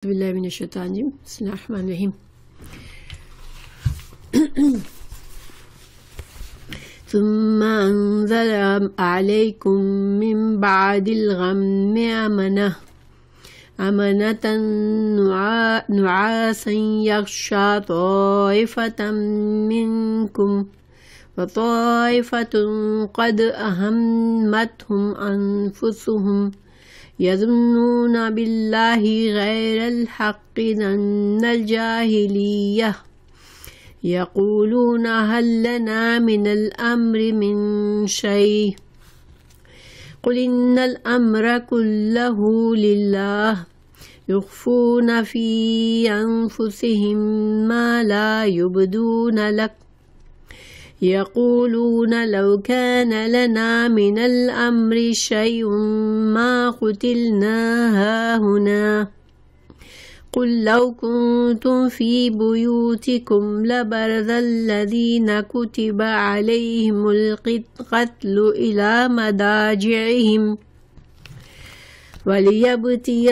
بالله من الشيطان الرجيم بسم الله الرحمن الرحيم ثم أنزل عليكم من بعد الغم أمنة نعاسا يغشى طائفة منكم وطائفة قد أهمتهم أنفسهم يظنون بالله غير الحق ظن الجاهلية يقولون هل لنا من الأمر من شيء قل إن الأمر كله لله يخفون في أنفسهم ما لا يبدون لك يقولون لو كان لنا من الأمر شيء ما قتلنا هاهنا قل لو كنتم في بيوتكم لبرز الذين كتب عليهم القتل إلى مضاجعهم وليبتلي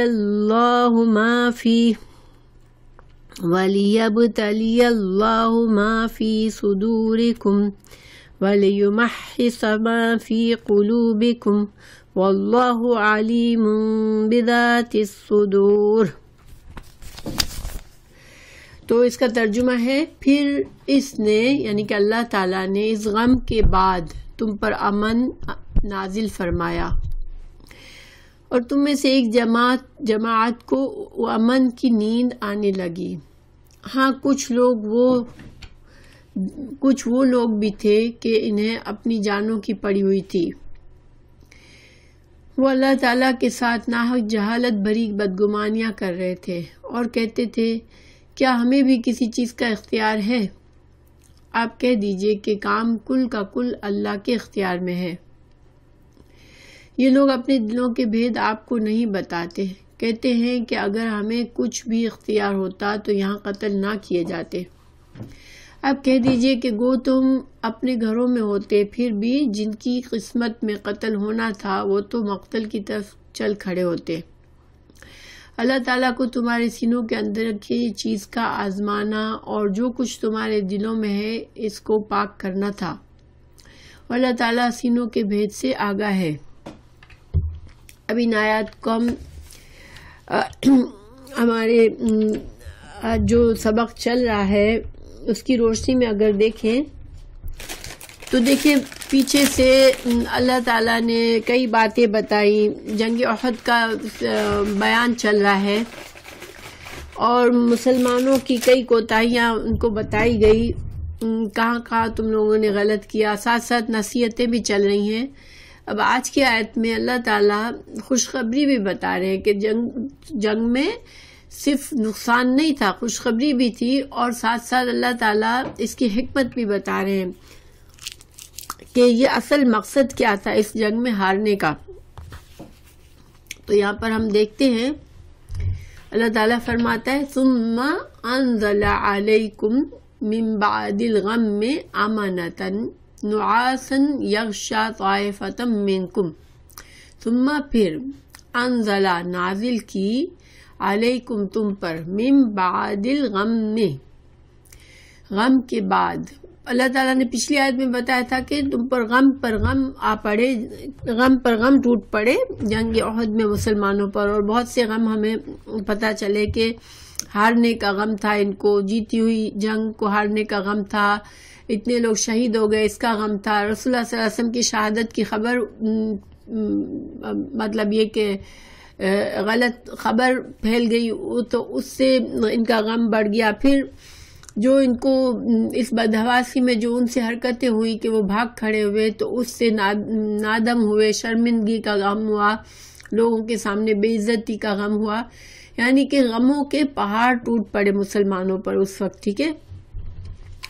الله ما في صدوركم وليمحص ما في قلوبكم والله عليم بذات الصدور۔ تو اس کا ترجمہ ہے، پھر اس نے یعنی کہ اللہ تعالیٰ نے اس غم کے بعد تم پر امن نازل فرمایا اور تم میں سے ایک جماعت کو امن کی نیند آنے لگی۔ ہاں کچھ وہ لوگ بھی تھے کہ انہیں اپنی جانوں کی پڑی ہوئی تھی، وہ اللہ تعالیٰ کے ساتھ ناحق جہالت بھری بدگمانیاں کر رہے تھے اور کہتے تھے کیا ہمیں بھی کسی چیز کا اختیار ہے؟ آپ کہہ دیجئے کہ کام کل کا کل اللہ کے اختیار میں ہے۔ یہ لوگ اپنے دلوں کے بھید آپ کو نہیں بتاتے، کہتے ہیں کہ اگر ہمیں کچھ بھی اختیار ہوتا تو یہاں قتل نہ کیے جاتے۔ اب کہہ دیجئے کہ گو تم اپنے گھروں میں ہوتے، پھر بھی جن کی قسمت میں قتل ہونا تھا وہ تو مقتل کی طرف چل کھڑے ہوتے۔ اللہ تعالیٰ کو تمہارے سینوں کے اندر کی چیز کا آزمانا اور جو کچھ تمہارے دلوں میں ہے اس کو پاک کرنا تھا، اور اللہ تعالیٰ سینوں کے بھید سے آگاہ ہے۔ اب ان آیات کو ہمارے جو سبق چل رہا ہے اس کی روشنی میں اگر دیکھیں تو دیکھیں پیچھے سے اللہ تعالیٰ نے کئی باتیں بتائی، جنگ احد کا بیان چل رہا ہے اور مسلمانوں کی کئی کوتاہیاں ان کو بتائی گئی، کہاں تم لوگوں نے غلط کیا، ساتھ ساتھ نصیحتیں بھی چل رہی ہیں۔ اب آج کی آیت میں اللہ تعالیٰ خوشخبری بھی بتا رہے ہیں کہ جنگ میں صرف نقصان نہیں تھا، خوشخبری بھی تھی، اور ساتھ ساتھ اللہ تعالیٰ اس کی حکمت بھی بتا رہے ہیں کہ یہ اصل مقصد کیا تھا اس جنگ میں ہارنے کا۔ تو یہاں پر ہم دیکھتے ہیں اللہ تعالیٰ فرماتا ہے ثم انزل علیکم من بعد الغم امنۃ نعاسا یغشی طائفۃ منکم، ثم پھر انزل نازل کی علیکم تم پر من بعد الغم غم کے بعد۔ اللہ تعالیٰ نے پچھلی آیت میں بتایا تھا کہ تم پر غم آ پڑے، غم پر غم ٹوٹ پڑے جنگ احد میں مسلمانوں پر، اور بہت سے غم ہمیں پتہ چلے کہ ہارنے کا غم تھا، ان کو جیتی ہوئی جنگ کو ہارنے کا غم تھا، اتنے لوگ شہید ہو گئے اس کا غم تھا، رسول اللہ صلی اللہ علیہ وسلم کی شہادت کی خبر مطلب یہ کہ غلط خبر پھیل گئی تو اس سے ان کا غم بڑھ گیا، پھر جو ان کو اس بدحواسی میں جو ان سے حرکتیں ہوئی کہ وہ بھاگ کھڑے ہوئے تو اس سے نادم ہوئے، شرمندگی کا غم ہوا، لوگوں کے سامنے بے عزتی کا غم ہوا، یعنی کہ غموں کے پہاڑ ٹوٹ پڑے مسلمانوں پر اس وقت، ٹھیک ہے۔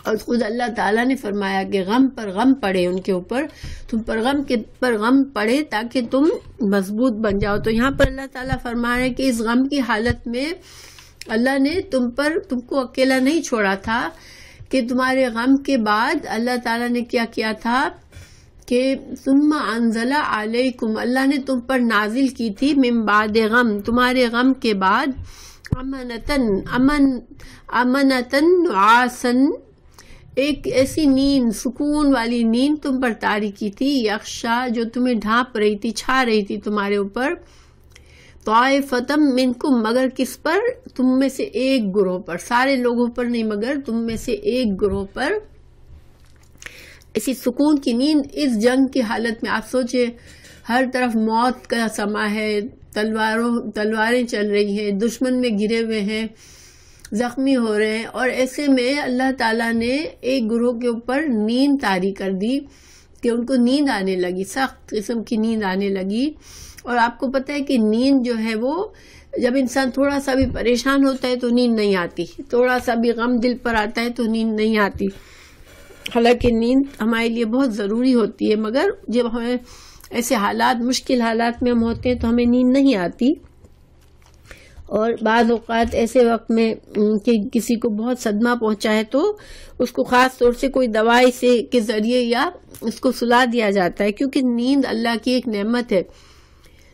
اور خود اللہ تعالیٰ نے فرمایا کہ غم پر غم پڑے ان کے اوپر، تم پر غم کے پر غم پڑے تاکہ تم مضبوط بن جاؤ۔ تو یہاں پر اللہ تعالیٰ فرما رہے ہیں کہ اس غم کی حالت میں اللہ نے تم کو اکیلا نہیں چھوڑا تھا، کہ تمہارے غم کے بعد اللہ تعالیٰ نے کیا کیا تھا کہ ثم انزل علیکم، اللہ نے تم پر نازل کی تھی من بعد غم، تمہارے غم کے بعد امنتن نعاسن، ایک ایسی نیند، سکون والی نیند تم پر طاری کی تھی، یخشا جو تمہیں ڈھانپ رہی تھی، چھا رہی تھی تمہارے اوپر، طائفتم منکم، مگر کس پر؟ تم میں سے ایک گروہ پر، سارے لوگوں پر نہیں مگر تم میں سے ایک گروہ پر ایسی سکون کی نیند اس جنگ کی حالت میں۔ آپ سوچے ہر طرف موت کا سما ہے، تلواریں چل رہی ہیں، دشمن میں گرے ہوئے ہیں، زخمی ہو رہے ہیں، اور ایسے میں اللہ تعالیٰ نے ایک گروہ کے اوپر نیند طاری کر دی کہ ان کو نیند آنے لگی، سخت قسم کی نیند آنے لگی۔ اور آپ کو پتہ ہے کہ نیند جو ہے وہ جب انسان تھوڑا سا بھی پریشان ہوتا ہے تو نیند نہیں آتی، تھوڑا سا بھی غم دل پر آتا ہے تو نیند نہیں آتی، حالانکہ نیند ہمارے لیے بہت ضروری ہوتی ہے، مگر جب ہمیں ایسے حالات، مشکل حالات میں ہم ہوتے ہیں تو ہمیں نیند نہیں آتی۔ اور بعض اوقات ایسے وقت میں کہ کسی کو بہت صدمہ پہنچا ہے تو اس کو خاص طور سے کوئی دوائی کے ذریعے یا اس کو سلا دیا جاتا ہے، کیونکہ نیند اللہ کی ایک نعمت ہے۔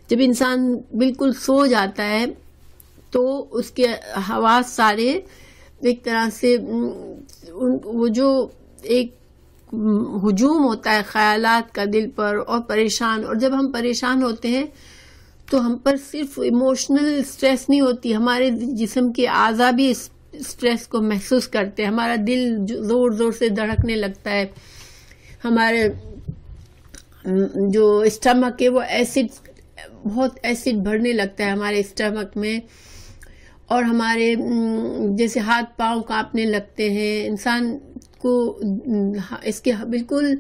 جب انسان بالکل سو جاتا ہے تو اس کے حواس سارے ایک طرح سے وہ جو ایک ہجوم ہوتا ہے خیالات کا دل پر اور پریشان، اور جب ہم پریشان ہوتے ہیں تو ہم پر صرف ایموشنل سٹریس نہیں ہوتی، ہمارے جسم کے اعضاء بھی سٹریس کو محسوس کرتے ہیں، ہمارا دل زور زور سے دھڑکنے لگتا ہے، ہمارے جو اسٹمک ہے وہ بہت ایسڈ بھرنے لگتا ہے ہمارے اسٹمک میں، اور ہمارے جیسے ہاتھ پاؤں کانپنے لگتے ہیں، انسان کو اس کے بالکل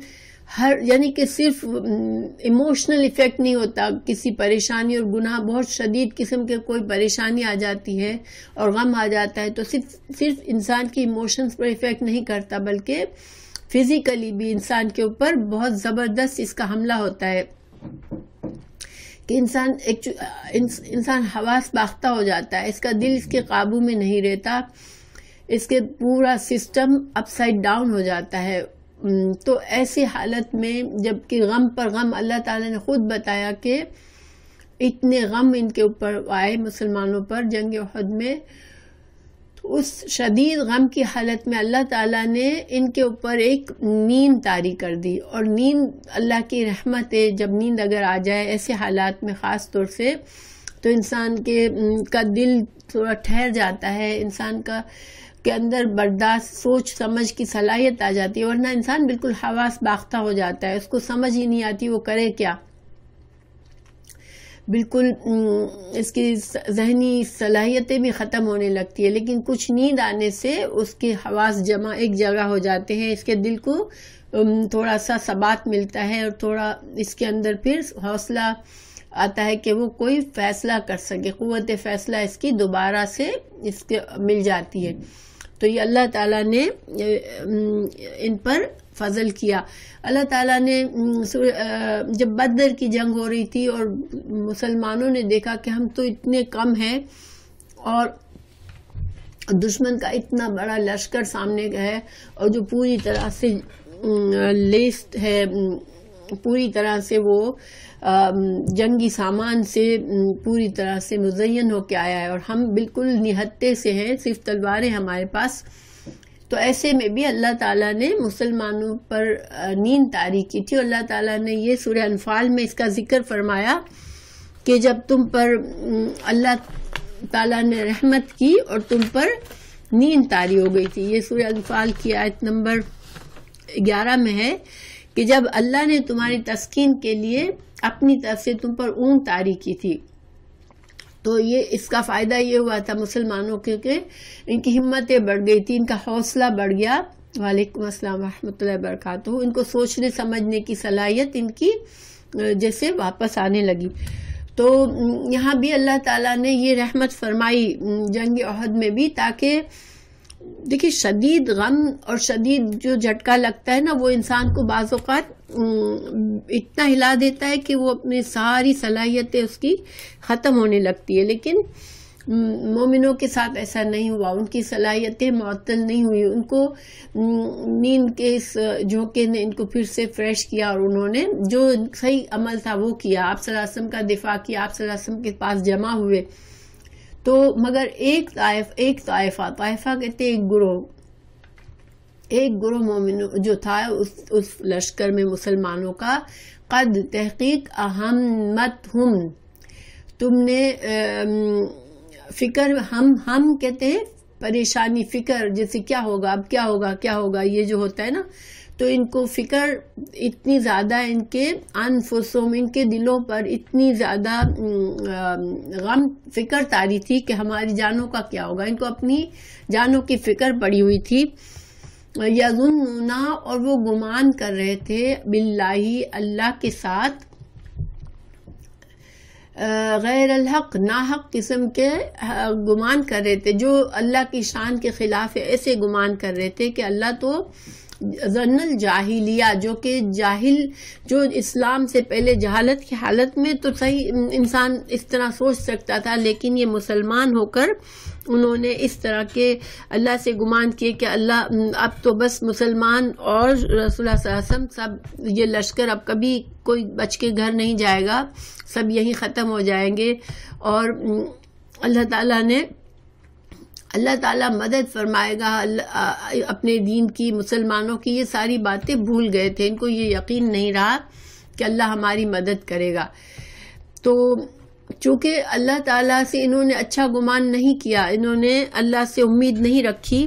یعنی کہ صرف ایموشنل ایفیکٹ نہیں ہوتا، کسی پریشانی اور گناہ، بہت شدید قسم کے کوئی پریشانی آ جاتی ہے اور غم آ جاتا ہے تو صرف انسان کی ایموشنز پر ایفیکٹ نہیں کرتا، بلکہ فزیکلی بھی انسان کے اوپر بہت زبردست اس کا حملہ ہوتا ہے کہ انسان حواس باختہ ہو جاتا ہے، اس کا دل اس کے قابو میں نہیں رہتا، اس کے پورا سسٹم اپ سائڈ ڈاؤن ہو جاتا ہے۔ تو ایسی حالت میں جب کہ غم پر غم، اللہ تعالیٰ نے خود بتایا کہ اتنے غم ان کے اوپر آئے مسلمانوں پر جنگ احد میں، تو اس شدید غم کی حالت میں اللہ تعالیٰ نے ان کے اوپر ایک نیند طاری کر دی، اور نیند اللہ کی رحمت ہے۔ جب نیند اگر آ جائے ایسے حالات میں خاص طور سے تو انسان کا دل تھوڑا ٹھہر جاتا ہے، انسان کے اندر برداشت، سوچ سمجھ کی صلاحیت آ جاتی ہے، ورنہ انسان بالکل حواس باختہ ہو جاتا ہے، اس کو سمجھ ہی نہیں آتی وہ کرے کیا، بالکل اس کی ذہنی صلاحیتیں بھی ختم ہونے لگتی ہے۔ لیکن کچھ نیند آنے سے اس کے حواس جمع ایک جگہ ہو جاتے ہیں، اس کے دل کو تھوڑا سا ثبات ملتا ہے، اور تھوڑا اس کے اندر پھر حوصلہ آتا ہے کہ وہ کوئی فیصلہ کر سکے، قوت فیصلہ اس کی دوبارہ سے اس کے مل جاتی ہے۔ تو یہ اللہ تعالیٰ نے ان پر فضل کیا۔ اللہ تعالیٰ نے جب بدر کی جنگ ہو رہی تھی اور مسلمانوں نے دیکھا کہ ہم تو اتنے کم ہیں اور دشمن کا اتنا بڑا لشکر سامنے ہے، اور جو پوری طرح سے لیسٹ ہے، پوری طرح سے وہ جنگی سامان سے پوری طرح سے مزین ہو کے آیا ہے، اور ہم بالکل نہتے سے ہیں، صرف تلواریں ہمارے پاس۔ تو ایسے میں بھی اللہ تعالیٰ نے مسلمانوں پر نیند طاری کی تھی، اور اللہ تعالیٰ نے یہ سورہ انفال میں اس کا ذکر فرمایا کہ جب تم پر اللہ تعالیٰ نے رحمت کی اور تم پر نیند طاری ہو گئی تھی۔ یہ سورہ انفال کی آیت نمبر 11 میں ہے کہ جب اللہ نے تمہاری تسکین کے لیے اپنی طرف سے تم پر اونگ طاری کی تھی، تو اس کا فائدہ یہ ہوا تھا مسلمانوں کے کہ ان کی ہمتیں بڑھ گئی تھی، ان کا حوصلہ بڑھ گیا۔ وعلیکم السلام ورحمۃ اللہ وبرکاتہ۔ ان کو سوچنے سمجھنے کی صلاحیت ان کی جیسے واپس آنے لگی۔ تو یہاں بھی اللہ تعالیٰ نے یہ رحمت فرمائی جنگ احد میں بھی، تاکہ دیکھیں شدید غم اور شدید جو جھٹکا لگتا ہے نا، وہ انسان کو بعض اوقات اتنا ہلا دیتا ہے کہ وہ اپنی ساری صلاحیتیں اس کی ختم ہونے لگتی ہے، لیکن مومنوں کے ساتھ ایسا نہیں ہوا، ان کی صلاحیتیں معطل نہیں ہوئی، ان کو نیند کے اس جھونکے نے ان کو پھر سے فریش کیا، اور انہوں نے جو صحیح عمل تھا وہ کیا، آپ صلی اللہ علیہ وسلم کا دفاع کیا، آپ صلی اللہ علیہ وسلم کے پاس جمع ہوئے۔ تو مگر ایک طائفہ کہتے ایک گروہ مومنوں جو تھا اس لشکر میں مسلمانوں کا، قد تحقیق اہمتہم، تم نے فکر، ہم کہتے ہیں پریشانی، فکر جیسے کیا ہوگا، اب کیا ہوگا یہ جو ہوتا ہے نا، تو ان کو فکر اتنی زیادہ، ان کے انفسہم، ان کے دلوں پر اتنی زیادہ غم فکر طاری تھی کہ ہماری جانوں کا کیا ہوگا، ان کو اپنی جانوں کی فکر پڑی ہوئی تھی۔ یظنون، اور وہ گمان کر رہے تھے، باللہ، اللہ کے ساتھ، غیر الحق، ناحق قسم کے گمان کر رہے تھے، جو اللہ کی شان کے خلاف ہے، ایسے گمان کر رہے تھے کہ اللہ تو ظن الجاہلیہ، جو کہ جاہل، جو اسلام سے پہلے جہالت کی حالت میں تو صحیح انسان اس طرح سوچ سکتا تھا، لیکن یہ مسلمان ہو کر انہوں نے اس طرح کے اللہ سے گمان کیے کہ اللہ اب تو بس مسلمان اور رسول اللہ صلی اللہ علیہ وسلم سب، یہ لشکر اب کبھی کوئی بچ کے گھر نہیں جائے گا، سب یہیں ختم ہو جائیں گے، اور اللہ تعالیٰ مدد فرمائے گا اپنے دین کی، مسلمانوں کی، یہ ساری باتیں بھول گئے تھے، ان کو یہ یقین نہیں رہا کہ اللہ ہماری مدد کرے گا۔ تو چونکہ اللہ تعالیٰ سے انہوں نے اچھا گمان نہیں کیا، انہوں نے اللہ سے امید نہیں رکھی،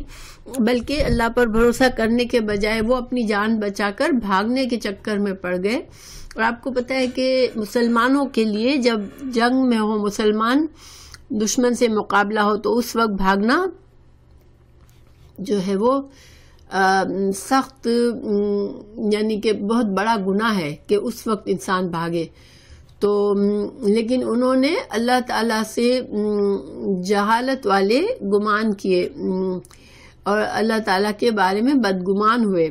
بلکہ اللہ پر بھروسہ کرنے کے بجائے وہ اپنی جان بچا کر بھاگنے کے چکر میں پڑ گئے۔ اور آپ کو پتہ ہے کہ مسلمانوں کے لیے جب جنگ میں ہو، مسلمان دشمن سے مقابلہ ہو، تو اس وقت بھاگنا جو ہے وہ سخت، یعنی کہ بہت بڑا گناہ ہے کہ اس وقت انسان بھاگے۔ تو لیکن انہوں نے اللہ تعالیٰ سے جہالت والے گمان کیے اور اللہ تعالیٰ کے بارے میں بدگمان ہوئے۔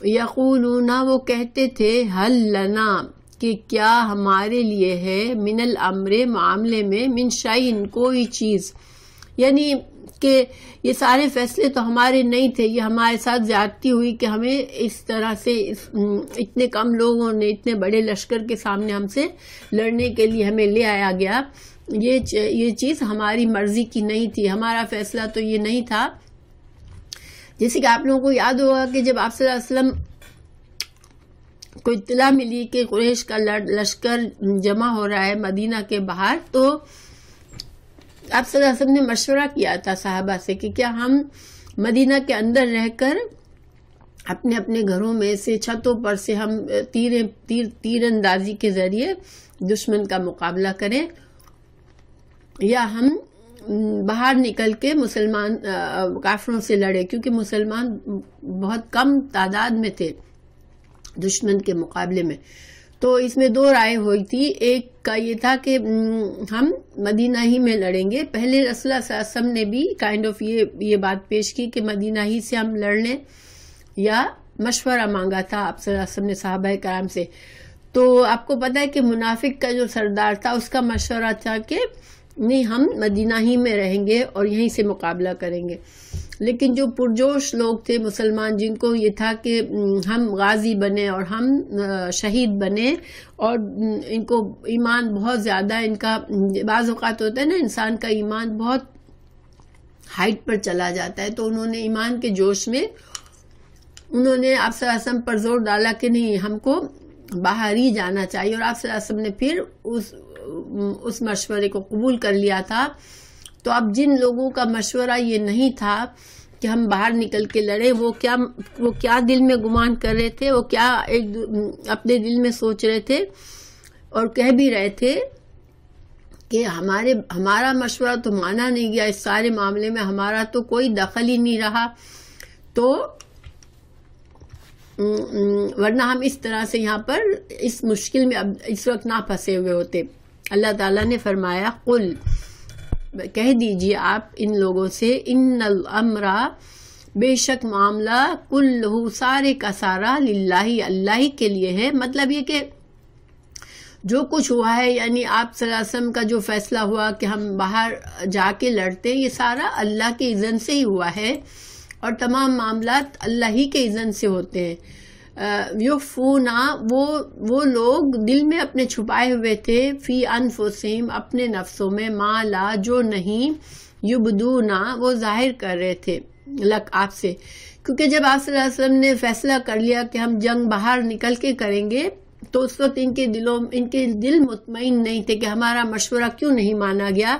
یقولون، وہ کہتے تھے، حل لنا، کہ کیا ہمارے لیے ہے، من الامر، معاملے میں، من شیء، کوئی چیز، یعنی کہ یہ سارے فیصلے تو ہمارے نہیں تھے، یہ ہمارے ساتھ زیادتی ہوئی کہ ہمیں اس طرح سے اتنے کم لوگوں نے اتنے بڑے لشکر کے سامنے ہم سے لڑنے کے لیے ہمیں لے آیا گیا، یہ چیز ہماری مرضی کی نہیں تھی، ہمارا فیصلہ تو یہ نہیں تھا۔ جیسے کہ آپ لوگوں کو یاد ہوگا کہ جب آپ صلی اللہ علیہ وسلم کو اطلاع ملی کہ قریش کا لشکر جمع ہو رہا ہے مدینہ کے باہر، تو آپ صلی اللہ علیہ وسلم نے مشورہ کیا تھا صحابہ سے کہ کیا ہم مدینہ کے اندر رہ کر اپنے اپنے گھروں میں سے، چھتوں پر سے ہم تیر اندازی کے ذریعے دشمن کا مقابلہ کریں، یا ہم باہر نکل کے مسلمان کافروں سے لڑے، کیونکہ مسلمان بہت کم تعداد میں تھے دشمن کے مقابلے میں۔ تو اس میں دو رائے ہوئی تھی، ایک کا یہ تھا کہ ہم مدینہ ہی میں لڑیں گے، پہلے رسول اللہ صلی اللہ علیہ وسلم نے بھی کائنڈ آف یہ بات پیش کی کہ مدینہ ہی سے ہم لڑ لیں، یا مشورہ مانگا تھا آپ صلی اللہ علیہ وسلم نے صحابہ کرام سے۔ تو آپ کو پتہ ہے کہ منافق کا جو سردار تھا اس کا مشورہ تھا کہ نہیں، ہم مدینہ ہی میں رہیں گے اور یہیں سے مقابلہ کریں گے، لیکن جو پرجوش لوگ تھے مسلمان، جن کو یہ تھا کہ ہم غازی بنے اور ہم شہید بنے، اور ان کو ایمان بہت زیادہ، ان کا بعض اوقات ہوتا ہے نا انسان کا ایمان بہت ہائٹ پر چلا جاتا ہے، تو انہوں نے ایمان کے جوش میں انہوں نے آپ صلی اللہ علیہ وسلم پر زور ڈالا کہ نہیں، ہم کو باہر ہی جانا چاہیے، اور آپ صلی اللہ علیہ وسلم نے پھر اس مشورے کو قبول کر لیا تھا۔ تو اب جن لوگوں کا مشورہ یہ نہیں تھا کہ ہم باہر نکل کے لڑیں، وہ کیا دل میں گمان کر رہے تھے، وہ کیا اپنے دل میں سوچ رہے تھے، اور کہہ بھی رہے تھے کہ ہمارا مشورہ تو مانا نہیں گیا، اس سارے معاملے میں ہمارا تو کوئی دخل ہی نہیں رہا، تو ورنہ ہم اس طرح سے یہاں پر اس مشکل میں اب اس وقت نہ پھنسے ہوئے ہوتے۔ اللہ تعالیٰ نے فرمایا، قل، کہہ دیجئے آپ ان لوگوں سے، ان الامر، بے شک معاملہ، کلہ، سارے کا سارا، للہ، اللہ کے لیے ہے۔ مطلب یہ کہ جو کچھ ہوا ہے، یعنی آپ صلی اللہ علیہ وسلم کا جو فیصلہ ہوا کہ ہم باہر جا کے لڑتے، یہ سارا اللہ کے اذن سے ہی ہوا ہے، اور تمام معاملات اللہ ہی کے اذن سے ہوتے ہیں۔ یخفونا وہ لوگ دل میں اپنے چھپائے ہوئے تھے، فی انفسہم اپنے نفسوں میں، ما لا جو نہیں، یبدونا وہ ظاہر کر رہے تھے، لک آپ سے. کیونکہ جب آپ صلی اللہ علیہ وسلم نے فیصلہ کر لیا کہ ہم جنگ باہر نکل کے کریں گے، تو اس وقت ان کے دل مطمئن نہیں تھے کہ ہمارا مشورہ کیوں نہیں مانا گیا،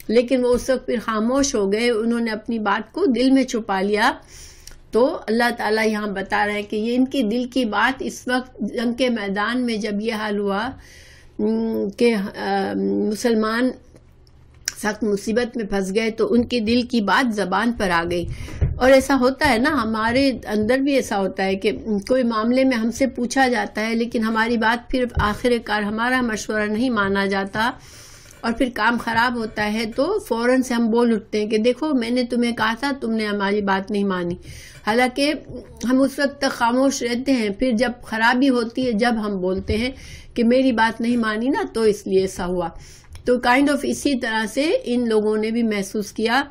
لیکن وہ اس وقت پھر خاموش ہو گئے، انہوں نے اپنی بات کو دل میں چھپا لیا. تو اللہ تعالیٰ یہاں بتا رہے ہیں کہ یہ ان کی دل کی بات اس وقت جنگ کے میدان میں جب یہ حال ہوا کہ مسلمان سخت مصیبت میں پھنس گئے، تو ان کی دل کی بات زبان پر آ گئی. اور ایسا ہوتا ہے نا، ہمارے اندر بھی ایسا ہوتا ہے کہ کوئی معاملے میں ہم سے پوچھا جاتا ہے، لیکن ہماری بات پھر آخر کار ہمارا مشورہ نہیں مانا جاتا اور پھر کام خراب ہوتا ہے، تو فوراً سے ہم بول اٹھتے ہیں کہ دیکھو میں نے تمہیں کہا تھا، تم نے ہماری بات نہیں مانی. حالانکہ ہم اس وقت تک خاموش رہتے ہیں، پھر جب خرابی ہوتی ہے جب ہم بولتے ہیں کہ میری بات نہیں مانی نا، تو اس لیے ایسا ہوا. تو کائنڈ آف اسی طرح سے ان لوگوں نے بھی محسوس کیا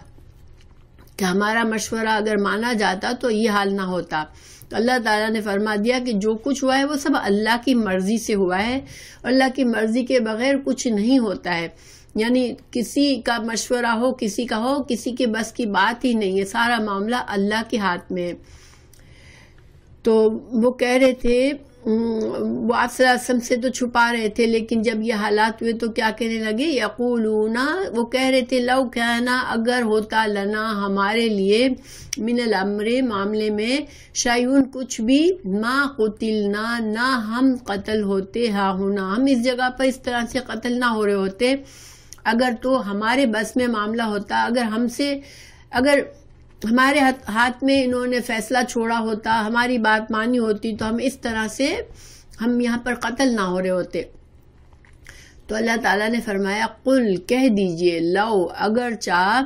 کہ ہمارا مشورہ اگر مانا جاتا تو یہ حال نہ ہوتا. تو اللہ تعالیٰ نے فرما دیا کہ جو کچھ ہوا ہے وہ سب اللہ کی مرضی سے ہوا ہے، اور اللہ کی مرضی کے بغیر کچھ نہیں ہوتا ہے. یعنی کسی کا مشورہ ہو، کسی کا ہو، کسی کے بس کی بات ہی نہیں ہے، سارا معاملہ اللہ کے ہاتھ میں ہے. تو وہ کہہ رہے تھے، وہ آپ صلی اللہ علیہ وسلم سے تو چھپا رہے تھے، لیکن جب یہ حالات ہوئے تو کیا کہنے لگے، یقولون وہ کہہ رہے تھے، لو کانا اگر ہوتا لنا ہمارے لیے، من الامر معاملے میں، شیئن کچھ بھی، ما قتلنا نہ ہم قتل ہوتے، ہاں ہونا ہم اس جگہ پر اس طرح سے قتل نہ ہو رہے ہوتے. اگر تو ہمارے بس میں معاملہ ہوتا، اگر ہمارے ہاتھ میں انہوں نے فیصلہ چھوڑا ہوتا، ہماری بات مانی ہوتی، تو ہم اس طرح سے ہم یہاں پر قتل نہ ہو رہے ہوتے. تو اللہ تعالیٰ نے فرمایا، قل کہہ دیجئے، لو اگر چاہ،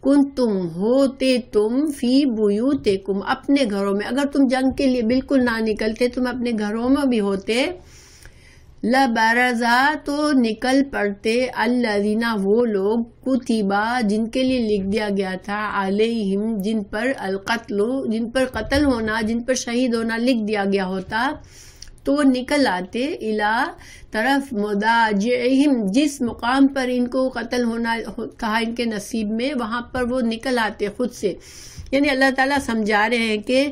کنتم ہوتے تم، فی بیوتکم اپنے گھروں میں، اگر تم جنگ کے لیے بالکل نہ نکلتے، تم اپنے گھروں میں بھی ہوتے، لبرزا تو نکل پڑتے، الذین وہ لوگ، کتبا جن کے لیے لکھ دیا گیا تھا، علیہم جن پر، القتل جن پر قتل ہونا، جن پر شہید ہونا لکھ دیا گیا ہوتا، تو وہ نکل آتے، الی طرف مضاجعہم جس مقام پر ان کو قتل ہونا تھا ان کے نصیب میں، وہاں پر وہ نکل آتے خود سے. یعنی اللہ تعالیٰ سمجھا رہے ہیں کہ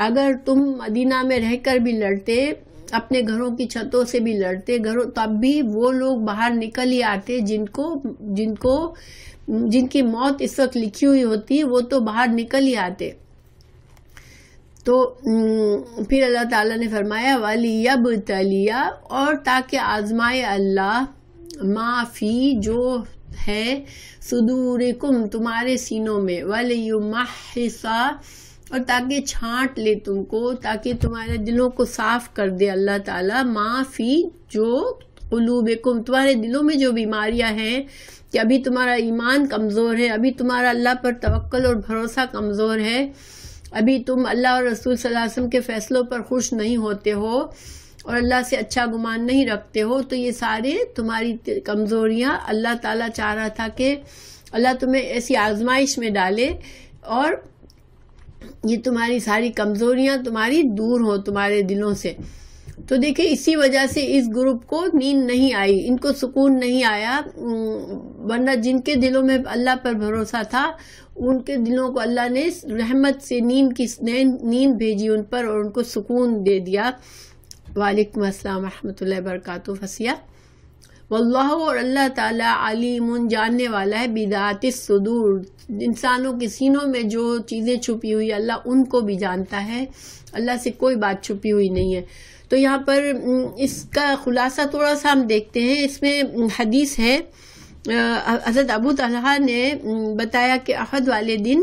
اگر تم مدینہ میں رہ کر بھی لڑتے، اپنے گھروں کی چھتوں سے بھی لڑتے، تب بھی وہ لوگ باہر نکل ہی آتے جن کی موت اس وقت لکھی ہوئی ہوتی، وہ تو باہر نکل ہی آتے. تو پھر اللہ تعالیٰ نے فرمایا، وَلِيَبْتَلِيَ اور تاکہ آزمائے اللہ، ما فی جو ہے، صدورکم تمہارے سینوں میں، وَلِيُمَحِّصَ اور تاکہ چھانٹ لے تم کو، تاکہ تمہارے دلوں کو صاف کر دے اللہ تعالیٰ، ما فی جو قلوبکم تمہارے دلوں میں جو بیماریاں ہیں، کہ ابھی تمہارا ایمان کمزور ہے، ابھی تمہارا اللہ پر توکل اور بھروسہ کمزور ہے، ابھی تم اللہ اور رسول صلی اللہ علیہ وسلم کے فیصلوں پر خوش نہیں ہوتے ہو اور اللہ سے اچھا گمان نہیں رکھتے ہو. تو یہ سارے تمہاری کمزوریاں اللہ تعالیٰ چاہ رہا تھا کہ اللہ تمہیں ایسی آزمائش میں ڈالے اور یہ تمہاری ساری کمزوریاں تمہاری دور ہو تمہارے دلوں سے. تو دیکھیں اسی وجہ سے اس گروپ کو نیند نہیں آئی، ان کو سکون نہیں آیا، ورنہ جن کے دلوں میں اللہ پر بھروسہ تھا ان کے دلوں کو اللہ نے رحمت سے نیند بھیجی ان پر اور ان کو سکون دے دیا. وعلیکم السلام ورحمۃ اللہ وبرکاتہ. فسیہ واللہ اور اللہ تعالیٰ علیم جاننے والا ہے، بذات الصدور انسانوں کے سینوں میں جو چیزیں چھپی ہوئی اللہ ان کو بھی جانتا ہے، اللہ سے کوئی بات چھپی ہوئی نہیں ہے. تو یہاں پر اس کا خلاصہ تھوڑا سا ہم دیکھتے ہیں. اس میں حدیث ہے، حضرت ابو طلحہ نے بتایا کہ احد والے دن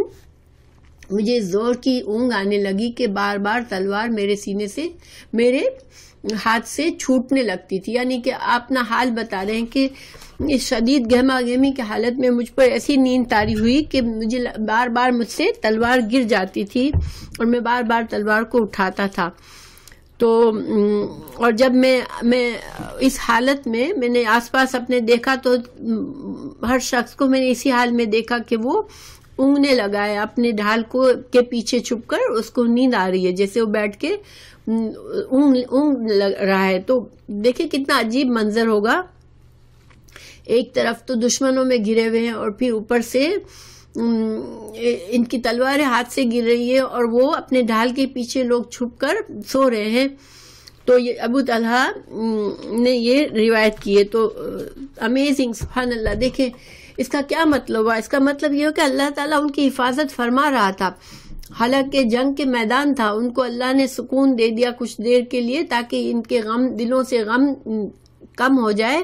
مجھے زور کی اونگ آنے لگی کہ بار بار تلوار میرے سینے سے، میرے ہاتھ سے چھوٹنے لگتی تھی. یعنی کہ آپ اپنا حال بتا رہے ہیں کہ اس شدید گہما گہمی کی حالت میں مجھ پر ایسی نیند طاری ہوئی کہ مجھے بار بار مجھ سے تلوار گر جاتی تھی اور میں بار بار تلوار کو اٹھاتا تھا. تو اور جب میں اس حالت میں نے آس پاس اپنے دیکھا تو ہر شخص کو میں نے اسی حال میں دیکھا کہ وہ اونگنے لگا ہے اپنے ڈھال کو کے پیچھے چھپ کر، اس کو نیند آ رہی ہے، جیسے وہ بیٹھ کے اونگ لگ رہا ہے. تو دیکھیں کتنا عجیب منظر ہوگا. ایک طرف تو دشمنوں میں گرے ہوئے ہیں اور پھر اوپر سے ان کی تلواریں ہاتھ سے گر رہی ہے اور وہ اپنے ڈھال کے پیچھے لوگ چھپ کر سو رہے ہیں. تو یہ ابو طلحہ نے یہ روایت کی ہے. تو امیزنگ، سبحان اللہ. دیکھیں اس کا کیا مطلب ہوا. اس کا مطلب یہ ہو کہ اللہ تعالیٰ ان کی حفاظت فرما رہا تھا. حالانکہ جنگ کے میدان تھا، ان کو اللہ نے سکون دے دیا کچھ دیر کے لیے تاکہ ان کے غم، دلوں سے غم کم ہو جائے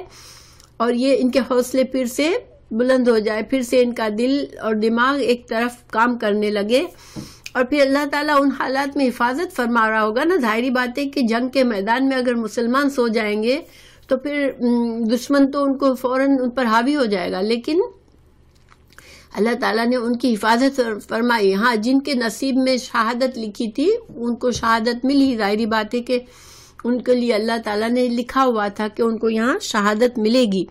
اور یہ ان کے حوصلے پھر سے بلند ہو جائے، پھر سے ان کا دل اور دماغ ایک طرف کام کرنے لگے. اور پھر اللہ تعالیٰ ان حالات میں حفاظت فرما رہا ہوگا نا. ظاہری بات ہے کہ جنگ کے میدان میں اگر مسلمان سو جائیں گے تو پھر دشمن تو ان کو فوراً ان پر حاوی ہو جائے گا، لیکن اللہ تعالیٰ نے ان کی حفاظت فرمائی. ہاں، جن کے نصیب میں شہادت لکھی تھی ان کو شہادت ملی. ظاہری بات ہے کہ ان کے لیے اللہ تعالیٰ نے لکھا ہوا تھا کہ ان کو یہاں شہادت ملے گی.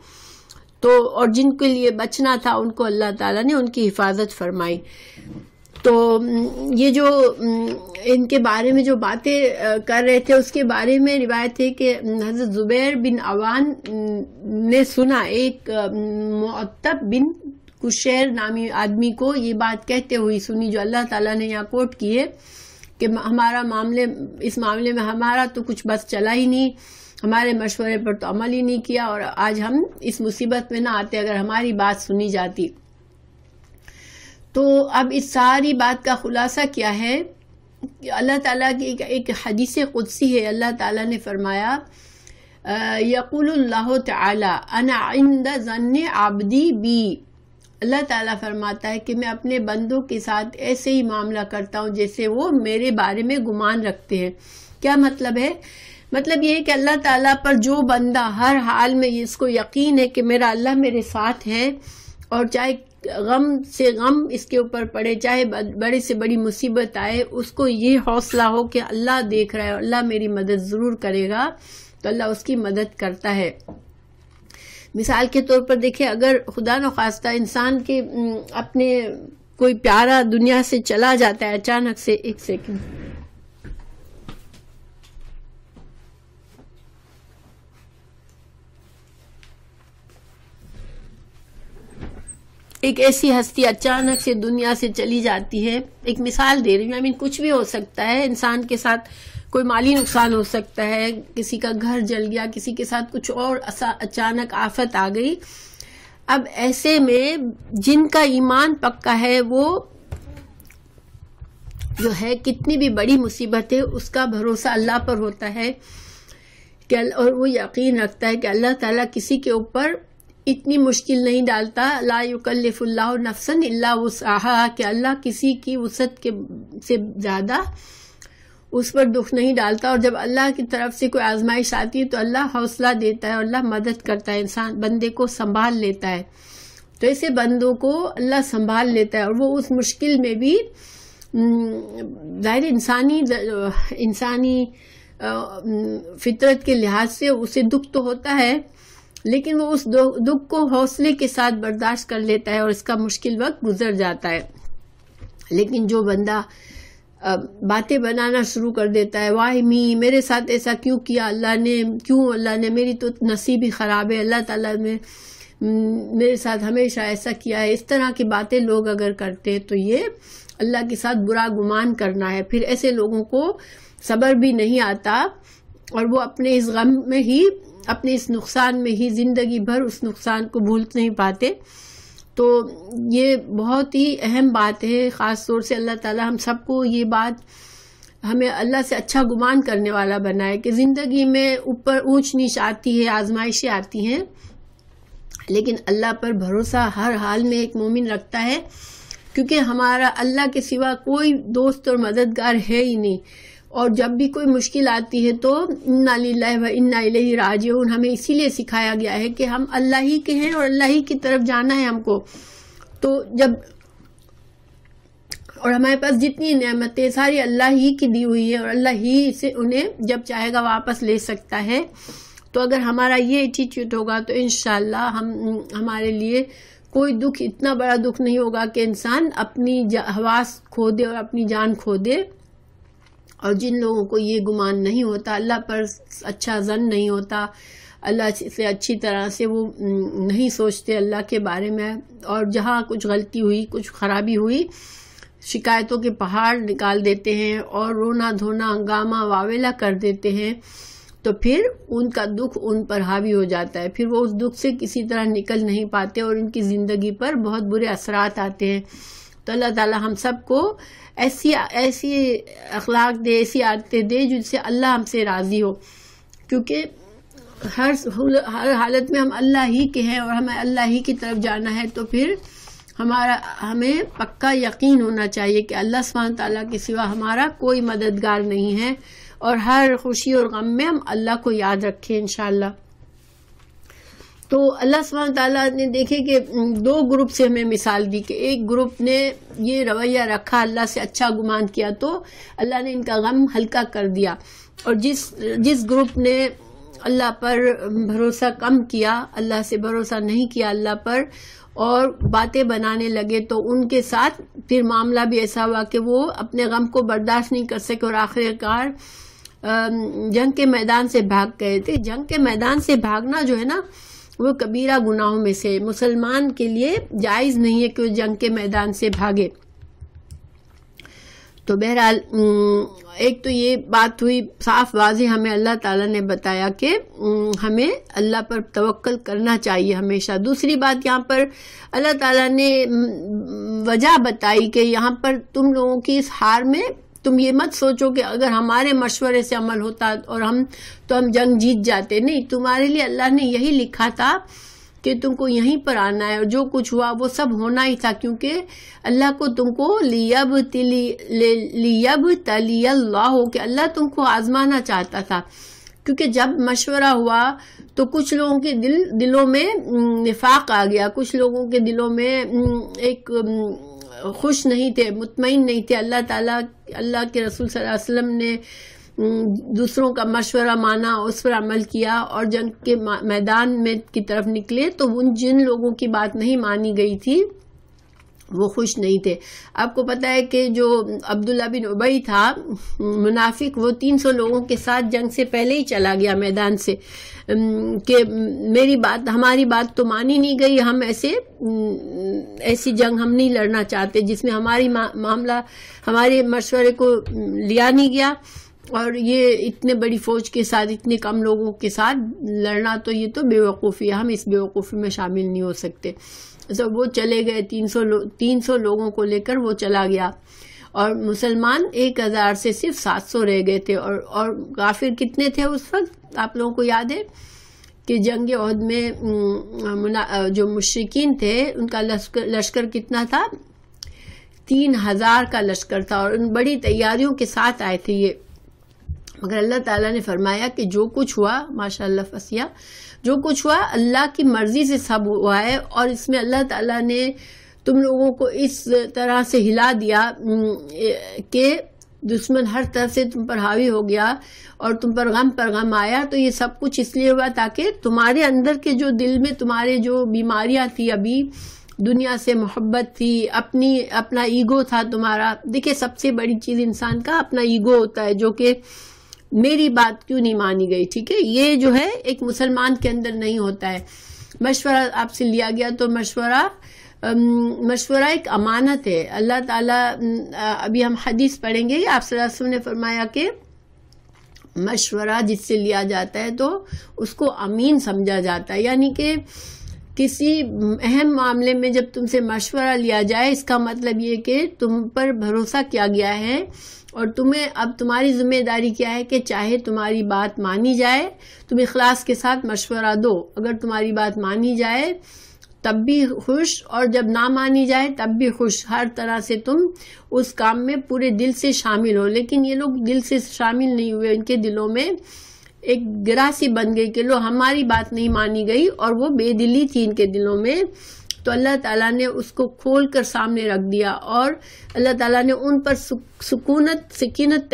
تو اور جن کے لیے بچنا تھا ان کو اللہ تعالیٰ نے ان کی حفاظت فرمائی. تو یہ جو ان کے بارے میں جو باتیں کر رہے تھے اس کے بارے میں روایت ہے کہ حضرت زبیر بن عوان نے سنا ایک معتب بن کشیر نامی آدمی کو یہ بات کہتے ہوئی سنی، جو اللہ تعالیٰ نے یہاں کوٹ کی ہے کہ اس معاملے میں ہمارا تو کچھ بس چلا ہی نہیں، ہمارے مشورے پر تو عمل ہی نہیں کیا اور آج ہم اس مصیبت میں نہ آتے اگر ہماری بات سنی جاتی. تو اب اس ساری بات کا خلاصہ کیا ہے کہ اللہ تعالیٰ کی ایک حدیث قدسی ہے. اللہ تعالیٰ نے فرمایا یقول اللہ تعالی انا عند ظن عبدی بی. اللہ تعالیٰ فرماتا ہے کہ میں اپنے بندوں کے ساتھ ایسے ہی معاملہ کرتا ہوں جیسے وہ میرے بارے میں گمان رکھتے ہیں. کیا مطلب ہے؟ مطلب یہ ہے کہ اللہ تعالیٰ پر جو بندہ ہر حال میں اس کو یقین ہے کہ میرا اللہ میرے ساتھ ہے، اور چاہے غم سے غم اس کے اوپر پڑے، چاہے بڑے سے بڑی مصیبت آئے، اس کو یہ حوصلہ ہو کہ اللہ دیکھ رہا ہے اور اللہ میری مدد ضرور کرے گا، تو اللہ اس کی مدد کرتا ہے. مثال کے طور پر دیکھیں، اگر خدا نخواستہ انسان کے اپنے کوئی پیارا دنیا سے چلا جاتا ہے اچانک سے، ایک سیکنڈ، ایک ایسی ہستی اچانک سے دنیا سے چلی جاتی ہے. ایک مثال دے رہی ہوں، کچھ بھی ہو سکتا ہے انسان کے ساتھ، کوئی مالی نقصان ہو سکتا ہے، کسی کا گھر جل گیا، کسی کے ساتھ کچھ اور اچانک آفت آ گئی. اب ایسے میں جن کا ایمان پکا ہے وہ جو ہے کتنی بھی بڑی مصیبت ہے اس کا بھروسہ اللہ پر ہوتا ہے کہ اور وہ یقین رکھتا ہے کہ اللہ تعالیٰ کسی کے اوپر اتنی مشکل نہیں ڈالتا. لا یکلف اللہ نفسا الا وسعہا، کہ اللہ کسی کی وسعت سے زیادہ اس پر دکھ نہیں ڈالتا. اور جب اللہ کی طرف سے کوئی آزمائش آتی ہے تو اللہ حوصلہ دیتا ہے اور اللہ مدد کرتا ہے، انسان بندے کو سنبھال لیتا ہے. تو ایسے بندوں کو اللہ سنبھال لیتا ہے اور وہ اس مشکل میں بھی ظاہر انسانی فطرت کے لحاظ سے اسے دکھ تو ہوتا ہے، لیکن وہ اس دکھ کو حوصلے کے ساتھ برداشت کر لیتا ہے اور اس کا مشکل وقت گزر جاتا ہے. لیکن جو بندہ باتیں بنانا شروع کر دیتا ہے، واہ میرے ساتھ ایسا کیوں کیا اللہ نے میری تو نصیب ہی خراب ہے، اللہ تعالیٰ نے میرے ساتھ ہمیشہ ایسا کیا ہے، اس طرح کی باتیں لوگ اگر کرتے تو یہ اللہ کے ساتھ برا گمان کرنا ہے. پھر ایسے لوگوں کو صبر بھی نہیں آتا اور وہ اپنے اس غم میں ہی، اپنے اس نقصان میں ہی زندگی بھر اس نقصان کو بھول نہیں پاتے. تو یہ بہت ہی اہم بات ہے، خاص طور سے اللہ تعالی ہم سب کو یہ بات، ہمیں اللہ سے اچھا گمان کرنے والا بنائے کہ زندگی میں اوپر اونچ نیچ آتی ہے، آزمائشیں آتی ہیں، لیکن اللہ پر بھروسہ ہر حال میں ایک مومن رکھتا ہے، کیونکہ ہمارا اللہ کے سوا کوئی دوست اور مددگار ہے ہی نہیں. اور جب بھی کوئی مشکل آتی ہے تو انا للہ و انا الیہ راجعون ہمیں اسی لیے سکھایا گیا ہے کہ ہم اللہ ہی کے ہیں اور اللہ ہی کی طرف جانا ہے ہم کو. تو اور ہمارے پاس جتنی نعمتیں ساری اللہ ہی کی دی ہوئی ہے اور اللہ ہی سے انہیں جب چاہے گا واپس لے سکتا ہے. تو اگر ہمارا یہ ایٹیٹیوڈ ہوگا تو انشاءاللہ ہمارے لیے کوئی دکھ اتنا بڑا دکھ نہیں ہوگا کہ انسان اپنی حواس کھو دے اور اپنی جان کھو دے. اور جن لوگوں کو یہ گمان نہیں ہوتا، اللہ پر اچھا ظن نہیں ہوتا، اللہ سے اچھی طرح سے وہ نہیں سوچتے اللہ کے بارے میں، اور جہاں کچھ غلطی ہوئی، کچھ خرابی ہوئی، شکایتوں کے پہاڑ نکال دیتے ہیں اور رونا دھونا ہنگامہ واویلا کر دیتے ہیں، تو پھر ان کا دکھ ان پر حاوی ہو جاتا ہے. پھر وہ اس دکھ سے کسی طرح نکل نہیں پاتے اور ان کی زندگی پر بہت برے اثرات آتے ہیں. تو اللہ تعالی ہم سب کو ایسی اخلاق دے، ایسی عادتیں دے جن سے اللہ ہم سے راضی ہو، کیونکہ ہر حالت میں ہم اللہ ہی کے ہیں اور ہمیں اللہ ہی کی طرف جانا ہے. تو پھر ہمیں پکا یقین ہونا چاہیے کہ اللہ سبحانہ تعالیٰ کے سوا ہمارا کوئی مددگار نہیں ہے، اور ہر خوشی اور غم میں ہم اللہ کو یاد رکھیں انشاءاللہ. تو اللہ سبحانہ تعالیٰ نے دیکھے کہ دو گروپ سے ہمیں مثال دی کہ ایک گروپ نے یہ رویہ رکھا، اللہ سے اچھا گمان کیا تو اللہ نے ان کا غم ہلکا کر دیا، اور جس گروپ نے اللہ پر بھروسہ کم کیا، اللہ سے بھروسہ نہیں کیا اللہ پر، اور باتیں بنانے لگے، تو ان کے ساتھ پھر معاملہ بھی ایسا ہوا کہ وہ اپنے غم کو برداشت نہیں کر سکے اور آخرکار جنگ کے میدان سے بھاگ گئے تھے. جنگ کے میدان سے بھاگنا جو ہے نا وہ کبیرہ گناہوں میں سے، مسلمان کے لیے جائز نہیں ہے کہ وہ جنگ کے میدان سے بھاگے. تو بہرحال ایک تو یہ بات ہوئی صاف واضح، ہمیں اللہ تعالیٰ نے بتایا کہ ہمیں اللہ پر توکل کرنا چاہیے ہمیشہ. دوسری بات یہاں پر اللہ تعالیٰ نے وجہ بتائی کہ یہاں پر تم لوگوں کی اس ہار میں تم یہ مت سوچو کہ اگر ہمارے مشورے سے عمل ہوتا اور ہم جنگ جیت جاتے. نہیں، تمہارے لیے اللہ نے یہی لکھا تھا کہ تم کو یہیں پر آنا ہے، اور جو کچھ ہوا وہ سب ہونا ہی تھا، کیونکہ اللہ کو تم کو لیبتلی اللہ، کہ اللہ تم کو آزمانا چاہتا تھا. کیونکہ جب مشورہ ہوا تو کچھ لوگوں کے دلوں میں نفاق آ گیا، کچھ لوگوں کے دلوں میں ایک خوش نہیں تھے، مطمئن نہیں تھے. اللہ تعالیٰ، اللہ کے رسول صلی اللہ علیہ وسلم نے دوسروں کا مشورہ مانا، اس پر عمل کیا اور جنگ کے میدان میں کی طرف نکلے، تو جن لوگوں کی بات نہیں مانی گئی تھی وہ خوش نہیں تھے. آپ کو پتا ہے کہ جو عبداللہ بن ابی تھا منافق، وہ 300 لوگوں کے ساتھ جنگ سے پہلے ہی چلا گیا میدان سے کہ ہماری بات تو مانی نہیں گئی، ہم ایسی جنگ ہم نہیں لڑنا چاہتے جس میں ہمارے مشورے کو لیا نہیں گیا، اور یہ اتنے بڑی فوج کے ساتھ اتنے کم لوگوں کے ساتھ لڑنا، تو یہ تو بے وقوفی ہے، ہم اس بے وقوفی میں شامل نہیں ہو سکتے. وہ چلے گئے، 300 لوگوں کو لے کر وہ چلا گیا، اور مسلمان 1000 سے صرف 700 رہ گئے تھے. اور کافر کتنے تھے اس وقت؟ آپ لوگوں کو یاد ہے کہ جنگ احد میں جو مشرکین تھے ان کا لشکر کتنا تھا؟ 3000 کا لشکر تھا، اور ان بڑی تیاریوں کے ساتھ آئے تھے یہ. مگر اللہ تعالیٰ نے فرمایا کہ جو کچھ ہوا، ماشاء اللہ فسیہ، جو کچھ ہوا اللہ کی مرضی سے سب ہوا ہے، اور اس میں اللہ تعالیٰ نے تم لوگوں کو اس طرح سے ہلا دیا کہ دشمن ہر طرف سے تم پر حاوی ہو گیا اور تم پر غم آیا. تو یہ سب کچھ اس لیے ہوا تاکہ تمہارے اندر کے جو دل میں تمہارے جو بیماریاں تھی، ابھی دنیا سے محبت تھی، اپنا ایگو تھا تمہارا. دیکھیں سب سے بڑی چیز انسان کا اپنا ایگو ہوتا ہے، جو کہ میری بات کیوں نہیں مانی گئی. ٹھیک ہے، یہ جو ہے ایک مسلمان کے اندر نہیں ہوتا ہے. مشورہ آپ سے لیا گیا تو مشورہ ایک امانت ہے. اللہ تعالیٰ، ابھی ہم حدیث پڑھیں گے، آپ صلی اللہ علیہ وسلم نے فرمایا کہ مشورہ جس سے لیا جاتا ہے تو اس کو امین سمجھا جاتا ہے. یعنی کہ کسی اہم معاملے میں جب تم سے مشورہ لیا جائے، اس کا مطلب یہ کہ تم پر بھروسہ کیا گیا ہے، اور اب تمہاری ذمہ داری کیا ہے کہ چاہے تمہاری بات مانی جائے، تم اخلاص کے ساتھ مشورہ دو. اگر تمہاری بات مانی جائے تب بھی خوش، اور جب نہ مانی جائے تب بھی خوش. ہر طرح سے تم اس کام میں پورے دل سے شامل ہو. لیکن یہ لوگ دل سے شامل نہیں ہوئے، ان کے دلوں میں ایک گراسی بن گئی کہ ہماری بات نہیں مانی گئی، اور وہ بے دلی تھی ان کے دلوں میں. تو اللہ تعالیٰ نے اس کو کھول کر سامنے رکھ دیا، اور اللہ تعالیٰ نے ان پر سکینت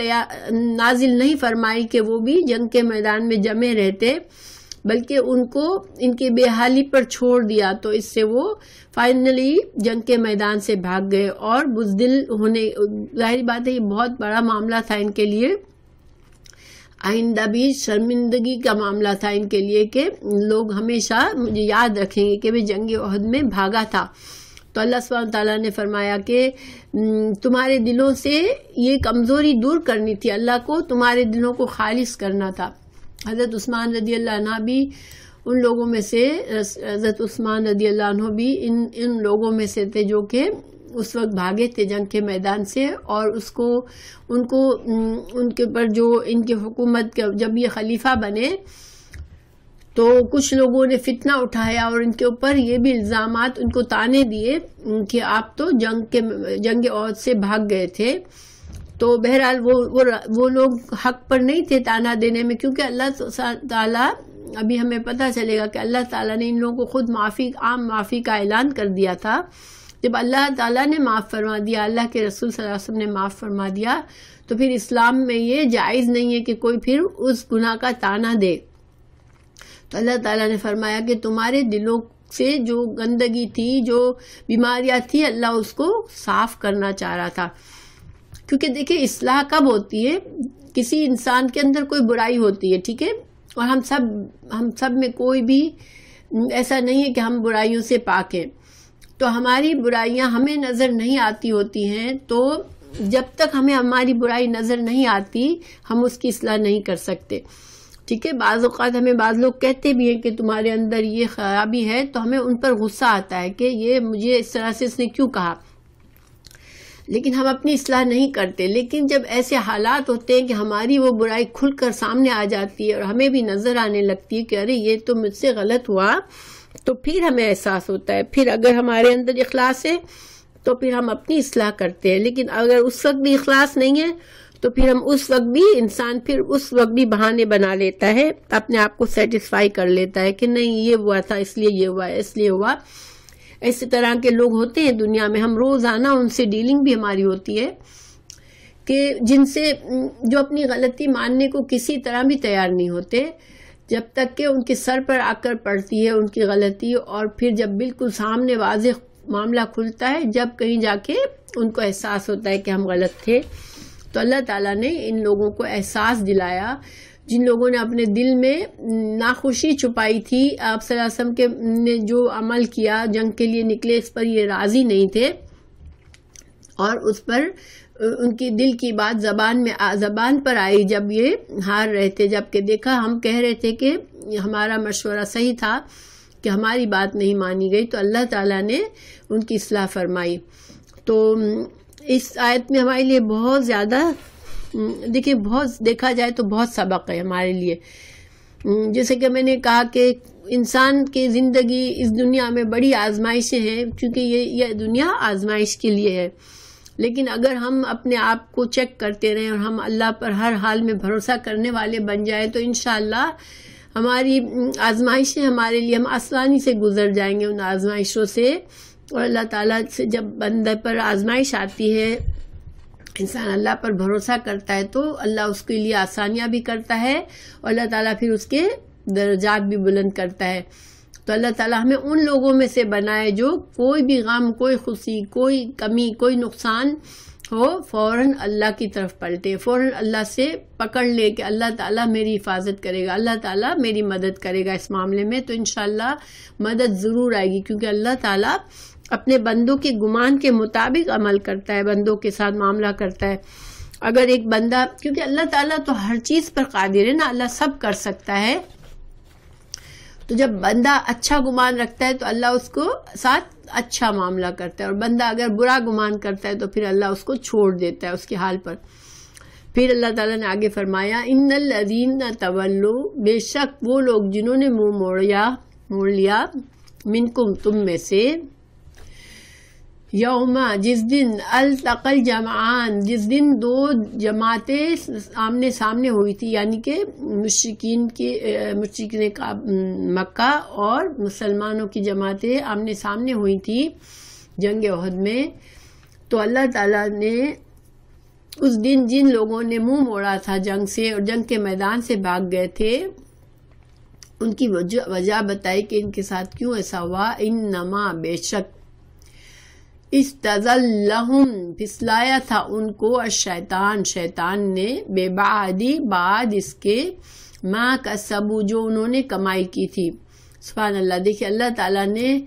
نازل نہیں فرمائی کہ وہ بھی جنگ کے میدان میں جمے رہتے، بلکہ ان کو ان کی بے حالی پر چھوڑ دیا، تو اس سے وہ فائنلی جنگ کے میدان سے بھاگ گئے۔ اور بزدل ہونے، ظاہری بات ہے یہ بہت بڑا معاملہ تھا ان کے لیے، آئندہ بھی شرمندگی کا معاملہ تھا ان کے لیے کہ لوگ ہمیشہ مجھے یاد رکھیں گے کہ میں جنگ احد میں بھاگا تھا۔ تو اللہ سبحانہ تعالیٰ نے فرمایا کہ تمہارے دلوں سے یہ کمزوری دور کرنی تھی، اللہ کو تمہارے دلوں کو خالص کرنا تھا۔ حضرت عثمان رضی اللہ عنہ بھی ان لوگوں میں سے، حضرت عثمان رضی اللہ عنہ بھی ان لوگوں میں سے تھے جو کہ اس وقت بھاگے تھے جنگ کے میدان سے، اور ان کے پر جو ان کی حکومت جب یہ خلیفہ بنے تو کچھ لوگوں نے فتنہ اٹھایا اور ان کے اوپر یہ بھی الزامات، ان کو طعنے دیے کہ آپ تو جنگ احد سے بھاگ گئے تھے۔ تو بہرحال وہ لوگ حق پر نہیں تھے طعنہ دینے میں، کیونکہ اللہ تعالیٰ، ابھی ہمیں پتہ چلے گا کہ اللہ تعالیٰ نے ان لوگوں کو خود عام معافی کا اعلان کر دیا تھا۔ جب اللہ تعالیٰ نے معاف فرما دیا، اللہ کے رسول صلی اللہ علیہ وسلم نے معاف فرما دیا، تو پھر اسلام میں یہ جائز نہیں ہے کہ کوئی پھر اس گناہ کا طعنہ دے۔ تو اللہ تعالیٰ نے فرمایا کہ تمہارے دلوں سے جو گندگی تھی، جو بیماریاں تھی، اللہ اس کو صاف کرنا چاہ رہا تھا۔ کیونکہ دیکھیں اصلاح کب ہوتی ہے؟ کسی انسان کے اندر کوئی برائی ہوتی ہے، ٹھیک ہے، اور ہم سب میں کوئی بھی ایسا نہیں ہے کہ ہم برائیوں سے پاک ہیں، تو ہماری برائیاں ہمیں نظر نہیں آتی ہوتی ہیں، تو جب تک ہمیں ہماری برائی نظر نہیں آتی ہم اس کی اصلاح نہیں کر سکتے، ٹھیک ہے۔ بعض اوقات ہمیں بعض لوگ کہتے بھی ہیں کہ تمہارے اندر یہ خرابی ہے، تو ہمیں ان پر غصہ آتا ہے کہ یہ مجھے اس طرح سے اس نے کیوں کہا، لیکن ہم اپنی اصلاح نہیں کرتے۔ لیکن جب ایسے حالات ہوتے ہیں کہ ہماری وہ برائی کھل کر سامنے آ جاتی ہے اور ہمیں بھی نظر آنے لگتی ہے کہ ارے یہ تو مجھ سے غلط ہوا، تو پھر ہمیں احساس ہوتا ہے، پھر اگر ہمارے اندر اخلاص ہے تو پھر ہم اپنی اصلاح کرتے ہیں۔ لیکن اگر اس وقت بھی اخلاص نہیں ہے تو پھر ہم انسان اس وقت بھی بہانے بنا لیتا ہے، اپنے آپ کو سیٹسفائی کر لیتا ہے کہ نہیں یہ ہوا تھا اس لیے یہ ہوا، اس لیے ہوا۔ اسی طرح کے لوگ ہوتے ہیں دنیا میں، ہم روزانہ ان سے ڈیلنگ بھی ہماری ہوتی ہے کہ جن سے جو اپنی غلطی ماننے کو کسی طرح بھی تیار نہیں ہوتے، جب تک کہ ان کے سر پر آ کر پڑتی ہے ان کی غلطی، اور پھر جب بالکل سامنے واضح معاملہ کھلتا ہے، جب کہیں جا کے ان کو احساس ہوتا ہے کہ ہم غلط تھے۔ تو اللہ تعالیٰ نے ان لوگوں کو احساس دلایا، جن لوگوں نے اپنے دل میں ناخوشی چھپائی تھی، آپ صلی اللہ علیہ وسلم نے جو عمل کیا، جنگ کے لیے نکلے، اس پر یہ راضی نہیں تھے، اور اس پر ان کی دل کی بات زبان پر آئی جب یہ ہار رہے تھے، جبکہ دیکھا ہم کہہ رہے تھے کہ ہمارا مشورہ صحیح تھا کہ ہماری بات نہیں مانی گئی، تو اللہ تعالیٰ نے ان کی اصلاح فرمائی۔ تو اس آیت میں ہمارے لیے بہت زیادہ دیکھیں، بہت دیکھا جائے تو بہت سبق ہے ہمارے لیے۔ جیسے کہ میں نے کہا کہ انسان کی زندگی اس دنیا میں بڑی آزمائشیں ہیں، کیونکہ یہ دنیا آزمائش کے لیے ہے، لیکن اگر ہم اپنے آپ کو چیک کرتے رہیں اور ہم اللہ پر ہر حال میں بھروسہ کرنے والے بن جائیں تو انشاءاللہ ہماری آزمائشیں ہمارے لیے، ہم آسانی سے گزر جائیں گے ان آزمائشوں سے۔ اور اللہ تعالیٰ سے جب بندے پر آزمائش آتی ہے، انسان اللہ پر بھروسہ کرتا ہے، تو اللہ اس کے لیے آسانیاں بھی کرتا ہے، اور اللہ تعالیٰ پھر اس کے درجات بھی بلند کرتا ہے۔ تو اللہ تعالیٰ ہمیں ان لوگوں میں سے بنائے جو کوئی بھی غم، کوئی خوشی، کوئی کمی، کوئی نقصان ہو، فوراً اللہ کی طرف پلٹے، فوراً اللہ سے پکڑ لے کہ اللہ تعالیٰ میری حفاظت کرے گا، اللہ تعالیٰ میری مدد کرے گا اس معاملے میں، تو انشاءاللہ مدد ضرور آئے گی، کیونکہ اللہ تعالیٰ اپنے بندوں کے گمان کے مطابق عمل کرتا ہے، بندوں کے ساتھ معاملہ کرتا ہے۔ اگر ایک بندہ، کیونکہ اللہ تعالیٰ تو ہر چیز پر قادر ہے نا، اللہ سب کر سکتا ہے، تو جب بندہ اچھا گمان رکھتا ہے تو اللہ اس کو ساتھ اچھا معاملہ کرتا ہے، اور بندہ اگر برا گمان کرتا ہے تو پھر اللہ اس کو چھوڑ دیتا ہے اس کے حال پر۔ پھر اللہ تعالیٰ نے آگے فرمایا، ان الذین تولوا، بے شک وہ لوگ جنہوں نے منہ موڑ لیا، منکم تم میں سے، یوما جس دن التقى الجمعان، جس دن دو جماعتیں آمنے سامنے ہوئی تھی، یعنی کہ مشرکین مکہ اور مسلمانوں کی جماعتیں آمنے سامنے ہوئی تھی جنگ احد میں، تو اللہ تعالیٰ نے اس دن جن لوگوں نے منہ موڑا تھا جنگ سے اور جنگ کے میدان سے بھاگ گئے تھے، ان کی وجہ بتائی کہ ان کے ساتھ کیوں ایسا ہوا. انما بے شک استزلہم پھسلایا تھا ان کو شیطان نے بے بعد اس کے ما کسبوا جو انہوں نے کمائی کی تھی. سبحان اللہ. دیکھیں اللہ تعالیٰ نے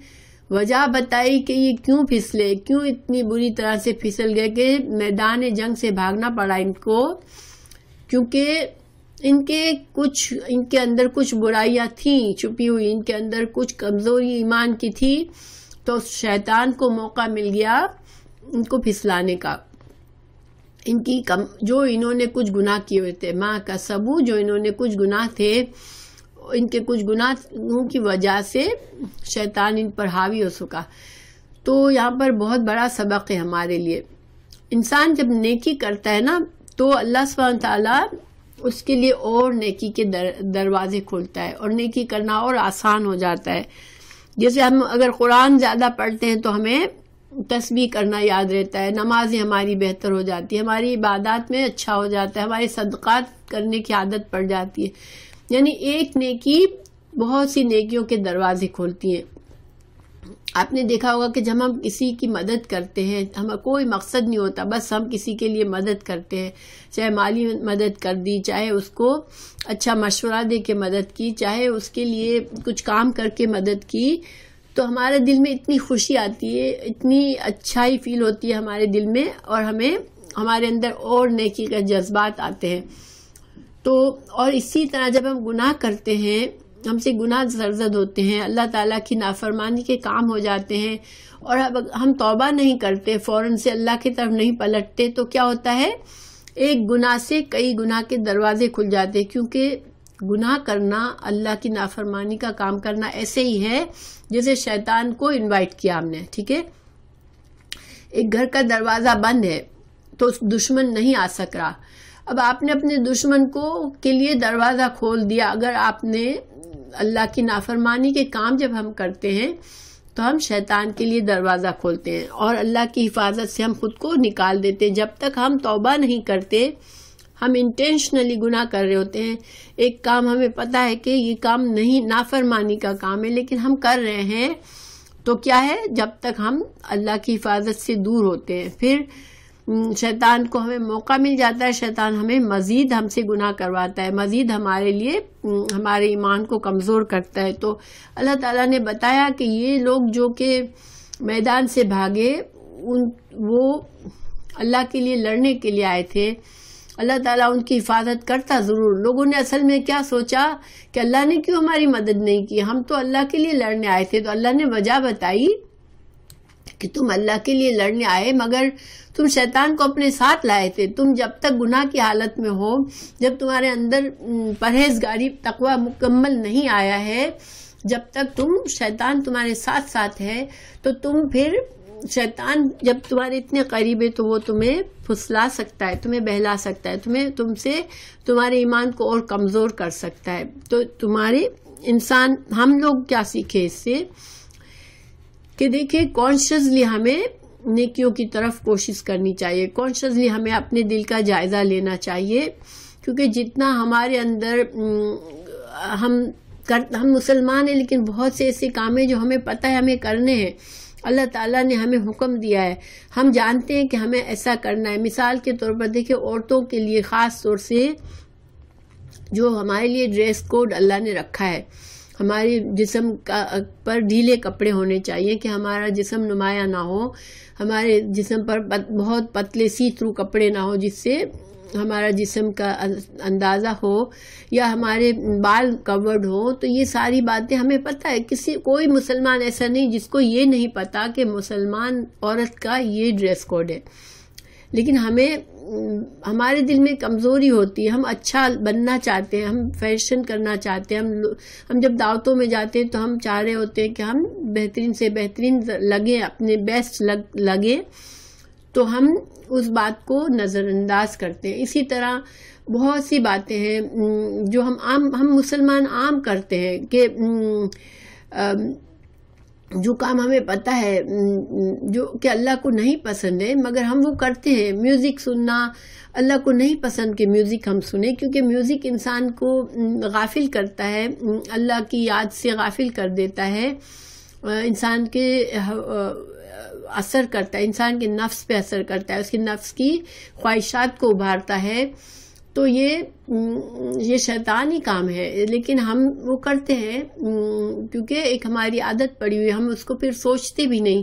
وجہ بتائی کہ یہ کیوں پھسلے, کیوں اتنی بری طرح سے پھسل گئے کہ میدان جنگ سے بھاگنا پڑا ان کو, کیونکہ ان کے اندر کچھ برائیاں تھیں چھپی ہوئی, ان کے اندر کچھ کمزوری ایمان کی تھی, تو شیطان کو موقع مل گیا ان کو پھسلانے کا. جو انہوں نے کچھ گناہ کیے ہوئے تھے, ما کسبوا جو انہوں نے کچھ گناہ تھے, ان کے کچھ گناہوں کی وجہ سے شیطان ان پر حاوی ہو سکا. تو یہاں پر بہت بڑا سبق ہے ہمارے لیے. انسان جب نیکی کرتا ہے نا تو اللہ سبحانہ تعالیٰ اس کے لیے اور نیکی کے دروازے کھولتا ہے, اور نیکی کرنا اور آسان ہو جاتا ہے. جیسے ہم اگر قرآن زیادہ پڑھتے ہیں تو ہمیں تسبیح کرنا یاد رہتا ہے, نمازیں ہماری بہتر ہو جاتی ہے, ہماری عبادات میں اچھا ہو جاتا ہے, ہمارے صدقات کرنے کی عادت پڑ جاتی ہے. یعنی ایک نیکی بہت سی نیکیوں کے دروازے کھولتی ہیں. آپ نے دیکھا ہوگا کہ جب ہم کسی کی مدد کرتے ہیں, ہمیں کوئی مقصد نہیں ہوتا, بس ہم کسی کے لیے مدد کرتے ہیں, چاہے مالی مدد کر دی, چاہے اس کو اچھا مشورہ دے کے مدد کی, چاہے اس کے لیے کچھ کام کر کے مدد کی, تو ہمارے دل میں اتنی خوشی آتی ہے, اتنی اچھائی فیل ہوتی ہے ہمارے دل میں, اور ہمارے اندر اور نیکی کا جذبات آتے ہیں. تو اور اسی طرح جب ہم گناہ کرتے ہیں, ہم سے گناہ سرزد ہوتے ہیں, اللہ تعالیٰ کی نافرمانی کے کام ہو جاتے ہیں, اور ہم توبہ نہیں کرتے, فوراً سے اللہ کی طرف نہیں پلٹتے, تو کیا ہوتا ہے, ایک گناہ سے کئی گناہ کے دروازے کھل جاتے. کیونکہ گناہ کرنا, اللہ کی نافرمانی کا کام کرنا ایسے ہی ہے جیسے شیطان کو انوائٹ کیا ہم نے. ٹھیک ہے, ایک گھر کا دروازہ بند ہے تو دشمن نہیں آ سک رہا. اب آپ نے اپنے دشمن کے لیے دروازہ کھول دیا. اگر آپ نے اللہ کی نافرمانی کے کام جب ہم کرتے ہیں تو ہم شیطان کے لیے دروازہ کھولتے ہیں, اور اللہ کی حفاظت سے ہم خود کو نکال دیتے ہیں. جب تک ہم توبہ نہیں کرتے, ہم انٹینشنلی گناہ کر رہے ہوتے ہیں. ایک کام ہمیں پتا ہے کہ یہ کام نہیں, نافرمانی کا کام ہے, لیکن ہم کر رہے ہیں, تو کیا ہے, جب تک ہم اللہ کی حفاظت سے دور ہوتے ہیں, پھر شیطان کو ہمیں موقع مل جاتا ہے, شیطان ہمیں مزید ہم سے گناہ کرواتا ہے, مزید ہمارے لیے ہمارے ایمان کو کمزور کرتا ہے. تو اللہ تعالیٰ نے بتایا کہ یہ لوگ جو کہ میدان سے بھاگے, وہ اللہ کے لیے لڑنے کے لیے آئے تھے. اللہ تعالیٰ ان کی حفاظت کرتا ضرور. لوگوں نے اصل میں کیا سوچا کہ اللہ نے کیوں ہماری مدد نہیں کی, ہم تو اللہ کے لیے لڑنے آئے تھے. تو اللہ نے وجہ بتائی کہ تم اللہ کے لیے لڑنے آئے, مگر تم شیطان کو اپنے ساتھ لائے تھے. تم جب تک گناہ کی حالت میں ہو, جب تمہارے اندر پرہیزگاری تقوی مکمل نہیں آیا ہے, جب تک شیطان تمہارے ساتھ ساتھ ہے, تو تم پھر شیطان جب تمہارے اتنے قریب ہے تو وہ تمہیں پھسلا سکتا ہے, تمہیں بہلا سکتا ہے, تمہارے ایمان کو اور کمزور کر سکتا ہے. تو ہم لوگ کیا سیکھے اس سے کہ دیکھیں, کانشیسلی ہمیں نیکیوں کی طرف کوشش کرنی چاہیے, کانشیسلی ہمیں اپنے دل کا جائزہ لینا چاہیے. کیونکہ جتنا ہمارے اندر ہم مسلمان ہیں, لیکن بہت سے ایسے کام ہیں جو ہمیں پتہ ہے ہمیں کرنے ہیں, اللہ تعالیٰ نے ہمیں حکم دیا ہے, ہم جانتے ہیں کہ ہمیں ایسا کرنا ہے. مثال کے طور پر دیکھیں, عورتوں کے لیے خاص طور سے جو ہمارے لیے ڈریس کوڈ اللہ نے رکھا ہے, ہمارے جسم پر ڈھیلے کپڑے ہونے چاہیے کہ ہمارا جسم نمایاں نہ ہو, ہمارے جسم پر بہت پتلے سی تھرو کپڑے نہ ہو جس سے ہمارا جسم کا اندازہ ہو, یا ہمارے بال کورڈ ہو. تو یہ ساری باتیں ہمیں پتہ ہے. کوئی مسلمان ایسا نہیں جس کو یہ نہیں پتا کہ مسلمان عورت کا یہ ڈریس کوڈ ہے. لیکن ہمارے دل میں کمزوری ہوتی ہے, ہم اچھا بننا چاہتے ہیں, ہم فیشن کرنا چاہتے ہیں, ہم جب دعوتوں میں جاتے ہیں تو ہم چاہ رہے ہوتے ہیں کہ ہم بہترین سے بہترین لگیں, اپنے بیسٹ لگیں, تو ہم اس بات کو نظر انداز کرتے ہیں. اسی طرح بہت سی باتیں ہیں جو ہم مسلمان عام کرتے ہیں کہ جو کام ہمیں پتہ ہے جو کہ اللہ کو نہیں پسند ہے مگر ہم وہ کرتے ہیں. میوزک سننا اللہ کو نہیں پسند کہ میوزک ہم سنیں، کیونکہ میوزک انسان کو غافل کرتا ہے، اللہ کی یاد سے غافل کر دیتا ہے، انسان کے اثر کرتا ہے، انسان کے نفس پہ اثر کرتا ہے، اس کے نفس کی خواہشات کو ابھارتا ہے. تو یہ شیطانی کام ہے، لیکن ہم وہ کرتے ہیں کیونکہ ایک ہماری عادت پڑی ہوئی، ہم اس کو پھر سوچتے بھی نہیں.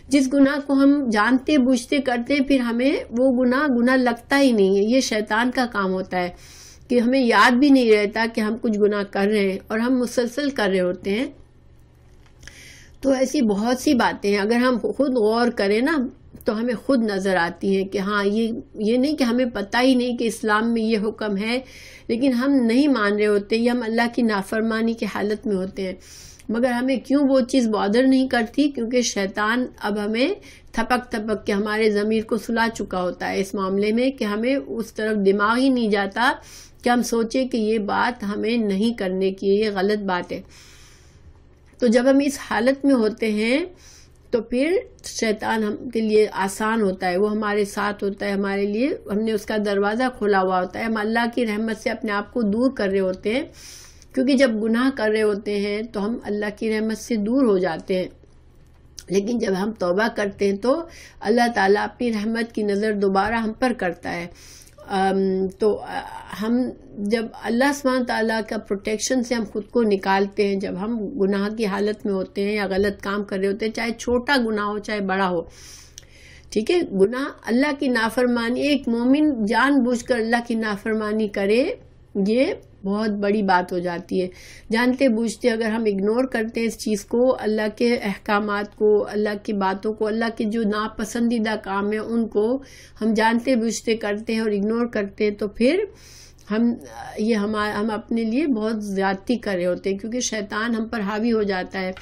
جس گناہ کو ہم جانتے بوجھتے کرتے ہیں پھر ہمیں وہ گناہ لگتا ہی نہیں ہے. یہ شیطان کا کام ہوتا ہے کہ ہمیں یاد بھی نہیں رہتا کہ ہم کچھ گناہ کر رہے ہیں اور ہم مسلسل کر رہے ہوتے ہیں. تو ایسی بہت سی باتیں ہیں، اگر ہم خود غور کریں نا تو ہمیں خود نظر آتی ہیں کہ ہاں یہ نہیں کہ ہمیں پتہ ہی نہیں کہ اسلام میں یہ حکم ہے، لیکن ہم نہیں مان رہے ہوتے، یہ ہم اللہ کی نافرمانی کی حالت میں ہوتے ہیں. مگر ہمیں کیوں وہ چیز بادر نہیں کرتی؟ کیونکہ شیطان اب ہمیں تھپک کے ہمارے ضمیر کو سلا چکا ہوتا ہے اس معاملے میں کہ ہمیں اس طرف دماغ ہی نہیں جاتا کہ ہم سوچیں کہ یہ بات ہمیں نہیں کرنے کی، یہ غلط بات ہے. تو جب ہم اس حالت میں ہوتے ہیں تو پھر شیطان ہم کے لیے آسان ہوتا ہے، وہ ہمارے ساتھ ہوتا ہے، ہمارے لیے ہم نے اس کا دروازہ کھولا ہوا ہوتا ہے. ہم اللہ کی رحمت سے اپنے آپ کو دور کر رہے ہوتے ہیں، کیونکہ جب گناہ کر رہے ہوتے ہیں تو ہم اللہ کی رحمت سے دور ہو جاتے ہیں. لیکن جب ہم توبہ کرتے ہیں تو اللہ تعالیٰ اپنی رحمت کی نظر دوبارہ ہم پر کرتا ہے. تو ہم جب اللہ سبحانہ تعالیٰ کا پروٹیکشن سے ہم خود کو نکالتے ہیں، جب ہم گناہ کی حالت میں ہوتے ہیں یا غلط کام کر رہے ہوتے ہیں، چاہے چھوٹا گناہ ہو چاہے بڑا ہو، ٹھیک ہے، گناہ اللہ کی نافرمانی، ایک مومن جان بوجھ کر اللہ کی نافرمانی کرے یہ بہت بڑی بات ہو جاتی ہے. جانتے بوجھتے اگر ہم اگنور کرتے ہیں اس چیز کو، اللہ کے احکامات کو، اللہ کی باتوں کو، اللہ کے جو ناپسندیدہ کام ہیں ان کو ہم جانتے بوجھتے کرتے ہیں اور اگنور کرتے ہیں، تو پھر ہم اپنے لیے بہت زیادتی کر رہے ہوتے ہیں، کیونکہ شیطان ہم پر حاوی ہو جاتا ہے.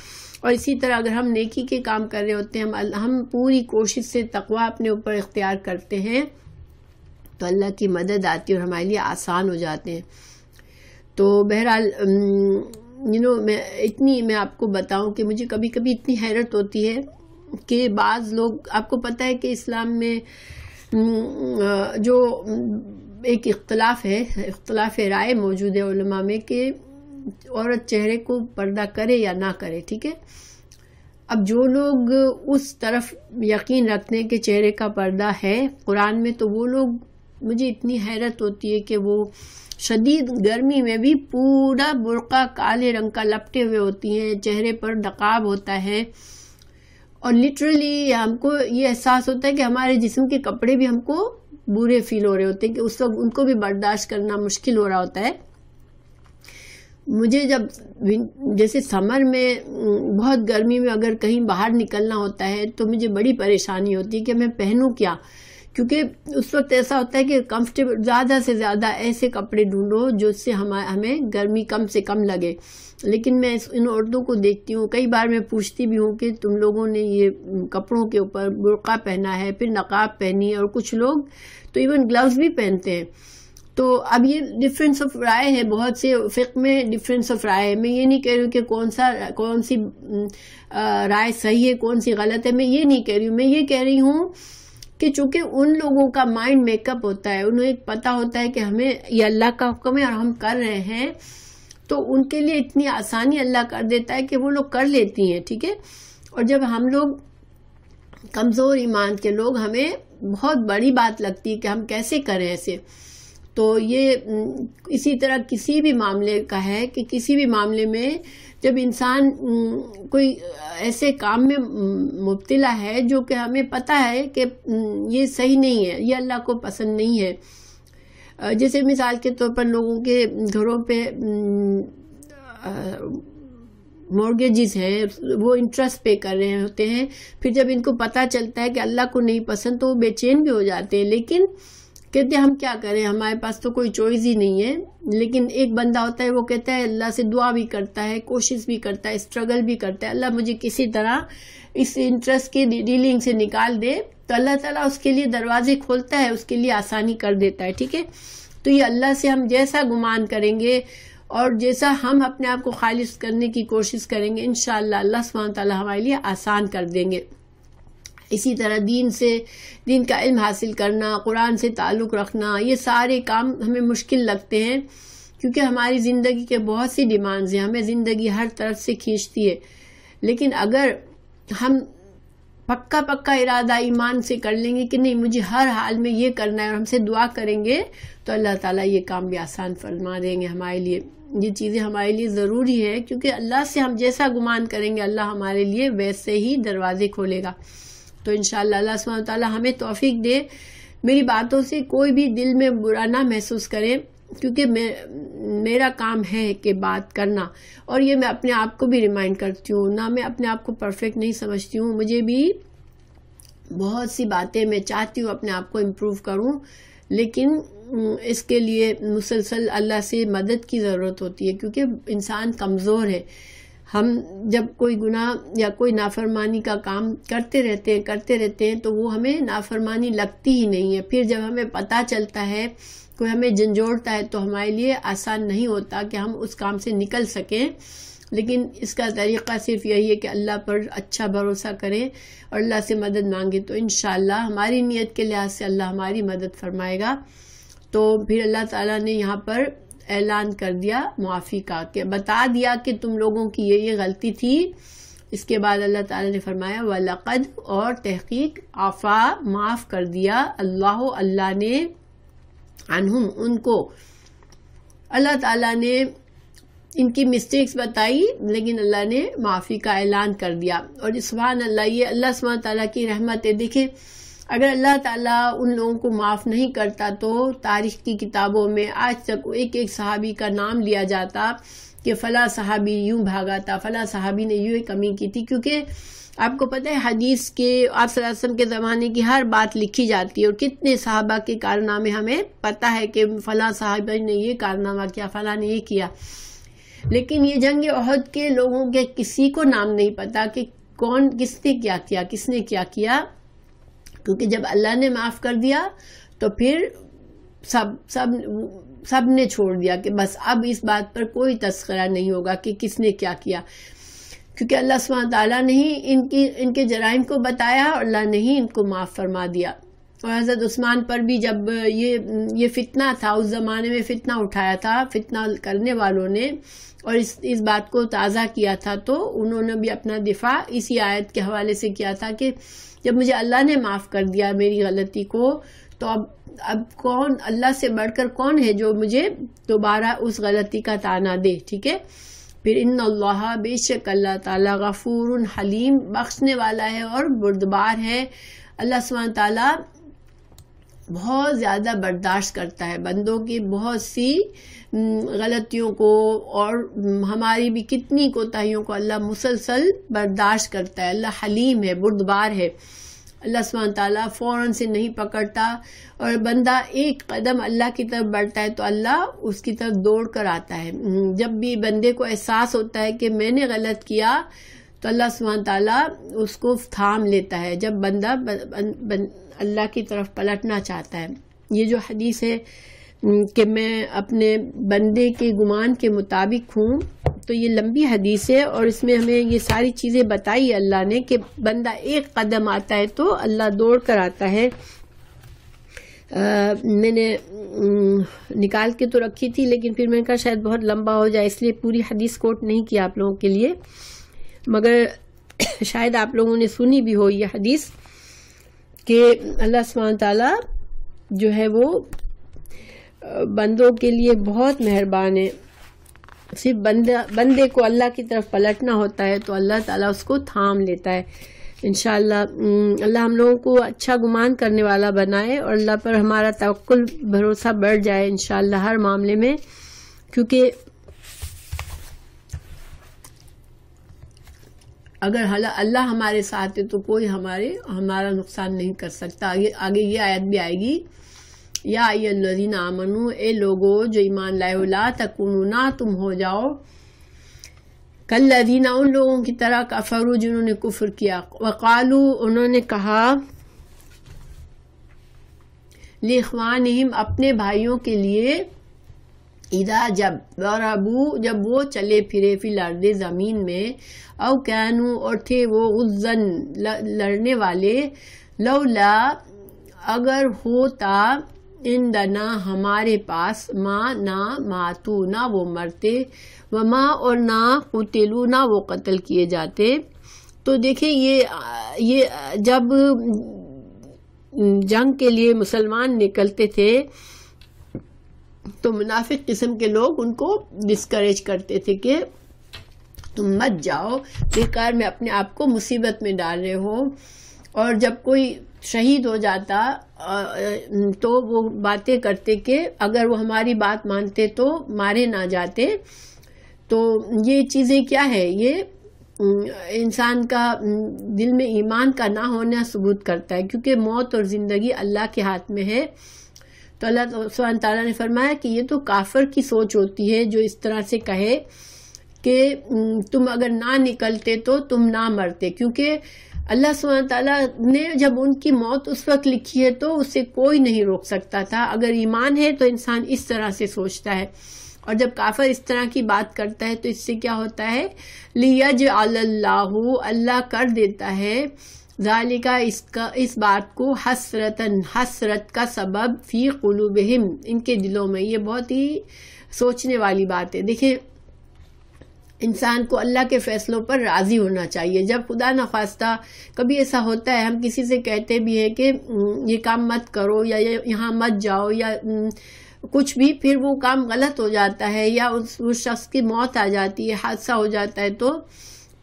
اور اسی طرح اگر ہم نیکی کے کام کر رہے ہوتے ہیں، ہم پوری کوشش سے تقوی اپنے اوپر اختیار کرتے ہیں تو اللہ کی مدد آتی ہے اور ہمارے لیے آسان ہو جاتے ہیں. تو بہرحال میں آپ کو بتاؤں کہ مجھے کبھی کبھی اتنی حیرت ہوتی ہے کہ بعض لوگ، آپ کو پتہ ہے کہ اسلام میں جو ایک اختلاف رائے موجود ہے علماء میں کہ عورت چہرے کو پردہ کرے یا نہ کرے، ٹھیک ہے. اب جو لوگ اس طرف یقین رکھتے ہیں کہ چہرے کا پردہ ہے قرآن میں، تو وہ لوگ، مجھے اتنی حیرت ہوتی ہے کہ وہ شدید گرمی میں بھی پورا برقع کالے رنگ کا لپٹے ہوئے ہوتی ہیں، چہرے پر نقاب ہوتا ہے، اور لٹرلی ہم کو یہ احساس ہوتا ہے کہ ہمارے جسم کے کپڑے بھی ہم کو برے فیل ہو رہے ہوتے ہیں کہ اس وقت ان کو بھی برداشت کرنا مشکل ہو رہا ہوتا ہے. مجھے جب جیسے سمر میں بہت گرمی میں اگر کہیں باہر نکلنا ہوتا ہے تو مجھے بڑی پریشانی ہوتی ہے کہ میں پہنوں کیا، کیونکہ اس وقت ایسا ہوتا ہے کہ کمفرٹیبل، زیادہ سے زیادہ ایسے کپڑے ڈھونڈو جو سے ہمیں گرمی کم سے کم لگے. لیکن میں ان عورتوں کو دیکھتی ہوں، کئی بار میں پوچھتی بھی ہوں کہ تم لوگوں نے یہ کپڑوں کے اوپر برقع پہنا ہے، پھر نقاب پہنی ہے، اور کچھ لوگ تو ایون گلوز بھی پہنتے ہیں. تو اب یہ ڈفرینس آف رائے ہے، بہت سے فقہ میں ڈفرینس آف رائے ہے. میں یہ نہیں کہہ رہی ہوں کہ کون سی رائے صحیح ہے کون سی غلط ہے، میں یہ نہیں کہہ رہی ہوں. میں یہ کہہ رہی ہوں کہ چونکہ ان لوگوں کا مائنڈ میک اپ ہوتا ہے، انہیں ایک پتہ ہوتا ہے کہ ہمیں یہ اللہ کا حکم ہے اور ہم کر رہے ہیں، تو ان کے لیے اتنی آسانی اللہ کر دیتا ہے کہ وہ لوگ کر لیتی ہیں، ٹھیک ہے. اور جب ہم لوگ کمزور ایمان کے لوگ، ہمیں بہت بڑی بات لگتی ہے کہ ہم کیسے کریں ایسے. تو یہ اسی طرح کسی بھی معاملے کا ہے کہ کسی بھی معاملے میں جب انسان کوئی ایسے کام میں مبتلا ہے جو کہ ہمیں پتہ ہے کہ یہ صحیح نہیں ہے، یہ اللہ کو پسند نہیں ہے. جیسے مثال کے طور پر لوگوں کے گھروں پہ مورگیجز ہیں، وہ انٹرسٹ پے کر رہے ہوتے ہیں، پھر جب ان کو پتہ چلتا ہے کہ اللہ کو نہیں پسند تو وہ بے چین بھی ہو جاتے ہیں. لیکن کہتے ہیں ہم کیا کریں، ہمارے پاس تو کوئی چوائس ہی نہیں ہے. لیکن ایک بندہ ہوتا ہے وہ کہتا ہے اللہ سے دعا بھی کرتا ہے، کوشش بھی کرتا ہے، اسٹرگل بھی کرتا ہے، اللہ مجھے کسی طرح اس انٹرسٹ کی ڈیلنگ سے نکال دے، تو اللہ تعالیٰ اس کے لیے دروازے کھولتا ہے، اس کے لیے آسانی کر دیتا ہے، ٹھیک ہے. تو یہ اللہ سے ہم جیسا گمان کریں گے اور جیسا ہم اپنے آپ کو خالص کرنے کی کوشش کریں گے انشاءاللہ اللہ سبحانہ تعالیٰ ہمارے لیے آسان کر دیں گے. اسی طرح دین کا علم حاصل کرنا، قرآن سے تعلق رکھنا، یہ سارے کام ہمیں مشکل لگتے ہیں کیونکہ ہماری زندگی کے بہت سی ڈیمانڈز ہیں، ہمیں زندگی ہر طرف سے کھینچتی ہے. لیکن اگر ہم پکا ارادہ ایمان سے کر لیں گے کہ نہیں مجھے ہر حال میں یہ کرنا ہے اور ہم سے دعا کریں گے تو اللہ تعالیٰ یہ کام بھی آسان فرما دیں گے ہمارے لیے. یہ چیزیں ہمارے لیے ضروری ہے کیونکہ اللہ سے ہم جیسا گمان کریں گے اللہ ہمارے لیے ویسے ہی دروازے کھولے گا. تو انشاءاللہ اللہ سبحانہ تعالیٰ ہمیں توفیق دے. میری باتوں سے کوئی بھی دل میں برا نہ محسوس کرے کیونکہ میرا کام ہے کہ بات کرنا، اور یہ میں اپنے آپ کو بھی ریمائنڈ کرتی ہوں. نہ میں اپنے آپ کو پرفیکٹ نہیں سمجھتی ہوں، مجھے بھی بہت سی باتیں میں چاہتی ہوں اپنے آپ کو امپروو کروں، لیکن اس کے لیے مسلسل اللہ سے مدد کی ضرورت ہوتی ہے کیونکہ انسان کمزور ہے. ہم جب کوئی گناہ یا کوئی نافرمانی کا کام کرتے رہتے ہیں تو وہ ہمیں نافرمانی لگتی ہی نہیں ہے. پھر جب ہمیں پتہ چلتا ہے، کوئی ہمیں جھنجھوڑتا ہے تو ہمارے لیے آسان نہیں ہوتا کہ ہم اس کام سے نکل سکیں. لیکن اس کا طریقہ صرف یہی ہے کہ اللہ پر اچھا بھروسہ کریں اور اللہ سے مدد مانگیں تو انشاءاللہ ہماری نیت کے لحاظ سے اللہ ہماری مدد فرمائے گا. تو پھر اللہ تعالیٰ نے یہاں پر اعلان کر دیا معافی کا، کہ بتا دیا کہ تم لوگوں کی یہ غلطی تھی. اس کے بعد اللہ تعالیٰ نے فرمایا وَلَقَدْ، اور تحقیق، عفا، معاف کر دیا، اللہ نے، عنہم، ان کو. اللہ تعالیٰ نے ان کی مسٹیکس بتائی لیکن اللہ نے معافی کا اعلان کر دیا. اور سبحان اللہ، یہ اللہ سبحانہ تعالیٰ کی رحمت ہے. دیکھیں اگر اللہ تعالیٰ ان لوگوں کو معاف نہیں کرتا تو تاریخ کی کتابوں میں آج تک ایک صحابی کا نام لیا جاتا کہ فلاں صحابی یوں بھاگا تھا، فلاں صحابی نے یوں کمی کی تھی. کیونکہ آپ کو پتہ ہے حدیث کے، آپ صلی اللہ علیہ وسلم کے زمانے کی ہر بات لکھی جاتی ہے اور کتنے صحابہ کے کارنامے ہمیں پتہ ہے کہ فلاں صحابہ نے یہ کارنامہ کیا، فلاں نے یہ کیا. لیکن یہ جنگ احد کے لوگوں کے کسی کو نام نہیں پتا کہ کس نے کیا کیا کیونکہ جب اللہ نے معاف کر دیا تو پھر سب نے چھوڑ دیا کہ بس اب اس بات پر کوئی تذکرہ نہیں ہوگا کہ کس نے کیا کیا، کیونکہ اللہ سبحانہ تعالیٰ نے ہی ان کے جرائم کو بتایا اور اللہ نے ہی ان کو معاف فرما دیا. اور حضرت عثمان پر بھی جب یہ فتنہ تھا، اس زمانے میں فتنہ اٹھایا تھا فتنہ کرنے والوں نے اور اس بات کو تازہ کیا تھا، تو انہوں نے بھی اپنا دفاع اسی آیت کے حوالے سے کیا تھا کہ جب مجھے اللہ نے معاف کر دیا میری غلطی کو تو اب کون، اللہ سے بڑھ کر کون ہے جو مجھے دوبارہ اس غلطی کا طعنہ دے. ٹھیک ہے. پھر ان اللہ، بے شک اللہ تعالیٰ، غفور حلیم، بخشنے والا ہے اور بردبار ہے. اللہ سبحانہ تعالیٰ بہت زیادہ برداشت کرتا ہے بندوں کی بہت سی غلطیوں کو، اور ہماری بھی کتنی کوتاہیوں کو اللہ مسلسل برداشت کرتا ہے. اللہ حلیم ہے، بردبار ہے. اللہ سبحانہ تعالیٰ فوراً سے نہیں پکڑتا، اور بندہ ایک قدم اللہ کی طرف بڑھتا ہے تو اللہ اس کی طرف دوڑ کر آتا ہے. جب بھی بندے کو احساس ہوتا ہے کہ میں نے غلط کیا تو اللہ سبحانہ تعالیٰ اس کو تھام لیتا ہے جب بندہ اللہ کی طرف پلٹنا چاہتا ہے. یہ جو حدیث ہے کہ میں اپنے بندے کے گمان کے مطابق ہوں، تو یہ لمبی حدیث ہے اور اس میں ہمیں یہ ساری چیزیں بتائی اللہ نے کہ بندہ ایک قدم آتا ہے تو اللہ دوڑ کر آتا ہے. میں نے نکال کے تو رکھی تھی لیکن پھر میں نے کہا شاید بہت لمبا ہو جائے، اس لیے پوری حدیث کوٹ نہیں کیا آپ لوگوں کے لیے، مگر شاید آپ لوگوں نے سنی بھی ہو یہ حدیث کہ اللہ سبحانہ تعالیٰ جو ہے وہ بندوں کے لیے بہت مہربان ہے. صرف بندے کو اللہ کی طرف پلٹنا ہوتا ہے تو اللہ تعالیٰ اس کو تھام لیتا ہے. انشاءاللہ اللہ ہم لوگوں کو اچھا گمان کرنے والا بنائے اور اللہ پر ہمارا توکل بھروسہ بڑھ جائے انشاءاللہ ہر معاملے میں، کیونکہ اگر اللہ ہمارے ساتھ ہے تو کوئی ہمارا نقصان نہیں کر سکتا. آگے یہ آیت بھی آئے گی، یا ایھا الذین آمنو، اے لوگو جو ایمان لائے ہو، لا تکونوا، نہ تم ہو جاؤ، کالذین، ان لوگوں کی طرح، کفروا، جنہوں نے کفر کیا، وقالو، انہوں نے کہا، لاخوانہم، اپنے بھائیوں کے لیے، اذا جب وہ چلے پھرے فی الارض زمین میں، او کانوا اور تھے وہ غزن لڑنے والے، لولا اگر ہوتا عندنا ہمارے پاس، ما نہ ماتو نہ وہ مرتے، وما اور نہ قتلو نہ وہ قتل کیے جاتے۔ تو دیکھیں یہ جب جنگ کے لیے مسلمان نکلتے تھے تو منافق قسم کے لوگ ان کو ڈسکریج کرتے تھے کہ تم مت جاؤ، بیکار میں اپنے آپ کو مصیبت میں ڈال رہے ہو۔ اور جب کوئی شہید ہو جاتا تو وہ باتیں کرتے کہ اگر وہ ہماری بات مانتے تو مارے نہ جاتے۔ تو یہ چیزیں کیا ہے، یہ انسان کا دل میں ایمان کا نہ ہونا ثبوت کرتا ہے، کیونکہ موت اور زندگی اللہ کے ہاتھ میں ہے۔ تو اللہ سبحانہ تعالیٰ نے فرمایا کہ یہ تو کافر کی سوچ ہوتی ہے جو اس طرح سے کہے کہ تم اگر نہ نکلتے تو تم نہ مرتے، کیونکہ اللہ سبحانہ تعالیٰ نے جب ان کی موت اس وقت لکھی ہے تو اسے کوئی نہیں روک سکتا تھا۔ اگر ایمان ہے تو انسان اس طرح سے سوچتا ہے، اور جب کافر اس طرح کی بات کرتا ہے تو اس سے کیا ہوتا ہے، لیجعل اللہ، اللہ کر دیتا ہے، ذالک اس بات کو حسرت کا سبب، فی قلوبہم ان کے دلوں میں۔ یہ بہت ہی سوچنے والی بات ہے۔ دیکھیں انسان کو اللہ کے فیصلوں پر راضی ہونا چاہیے۔ جب خدا نخواستہ کبھی ایسا ہوتا ہے، ہم کسی سے کہتے بھی ہیں کہ یہ کام مت کرو یا یہاں مت جاؤ یا کچھ بھی، پھر وہ کام غلط ہو جاتا ہے یا اس شخص کی موت آ جاتی ہے، حادثہ ہو جاتا ہے، تو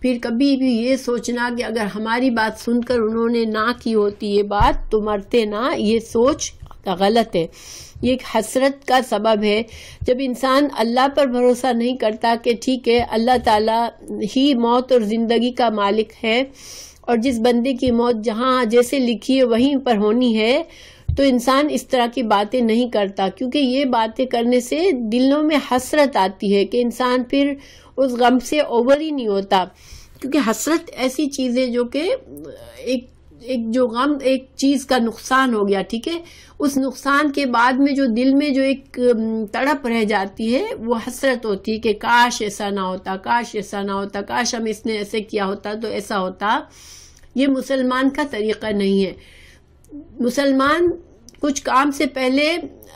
پھر کبھی بھی یہ سوچنا کہ اگر ہماری بات سن کر انہوں نے نہ کی ہوتی یہ بات تو مرتے نہ، یہ سوچ غلط ہے۔ یہ ایک حسرت کا سبب ہے جب انسان اللہ پر بھروسہ نہیں کرتا کہ ٹھیک ہے اللہ تعالیٰ ہی موت اور زندگی کا مالک ہے، اور جس بندے کی موت جہاں جیسے لکھی ہے وہیں پر ہونی ہے، تو انسان اس طرح کی باتیں نہیں کرتا، کیونکہ یہ باتیں کرنے سے دلوں میں حسرت آتی ہے کہ انسان پھر اس غم سے اوور ہی نہیں ہوتا۔ کیونکہ حسرت ایسی چیز ہے جو کہ ایک جو غم ایک چیز کا نقصان ہو گیا، ٹھیک ہے، اس نقصان کے بعد میں جو دل میں جو ایک تڑپ رہ جاتی ہے وہ حسرت ہوتی ہے کہ کاش ایسا نہ ہوتا، کاش ایسا نہ ہوتا، کاش ہم اس نے ایسے کیا ہوتا تو ایسا ہوتا۔ یہ مسلمان کا طریقہ نہیں ہے۔ مسلمان کچھ کام سے پہلے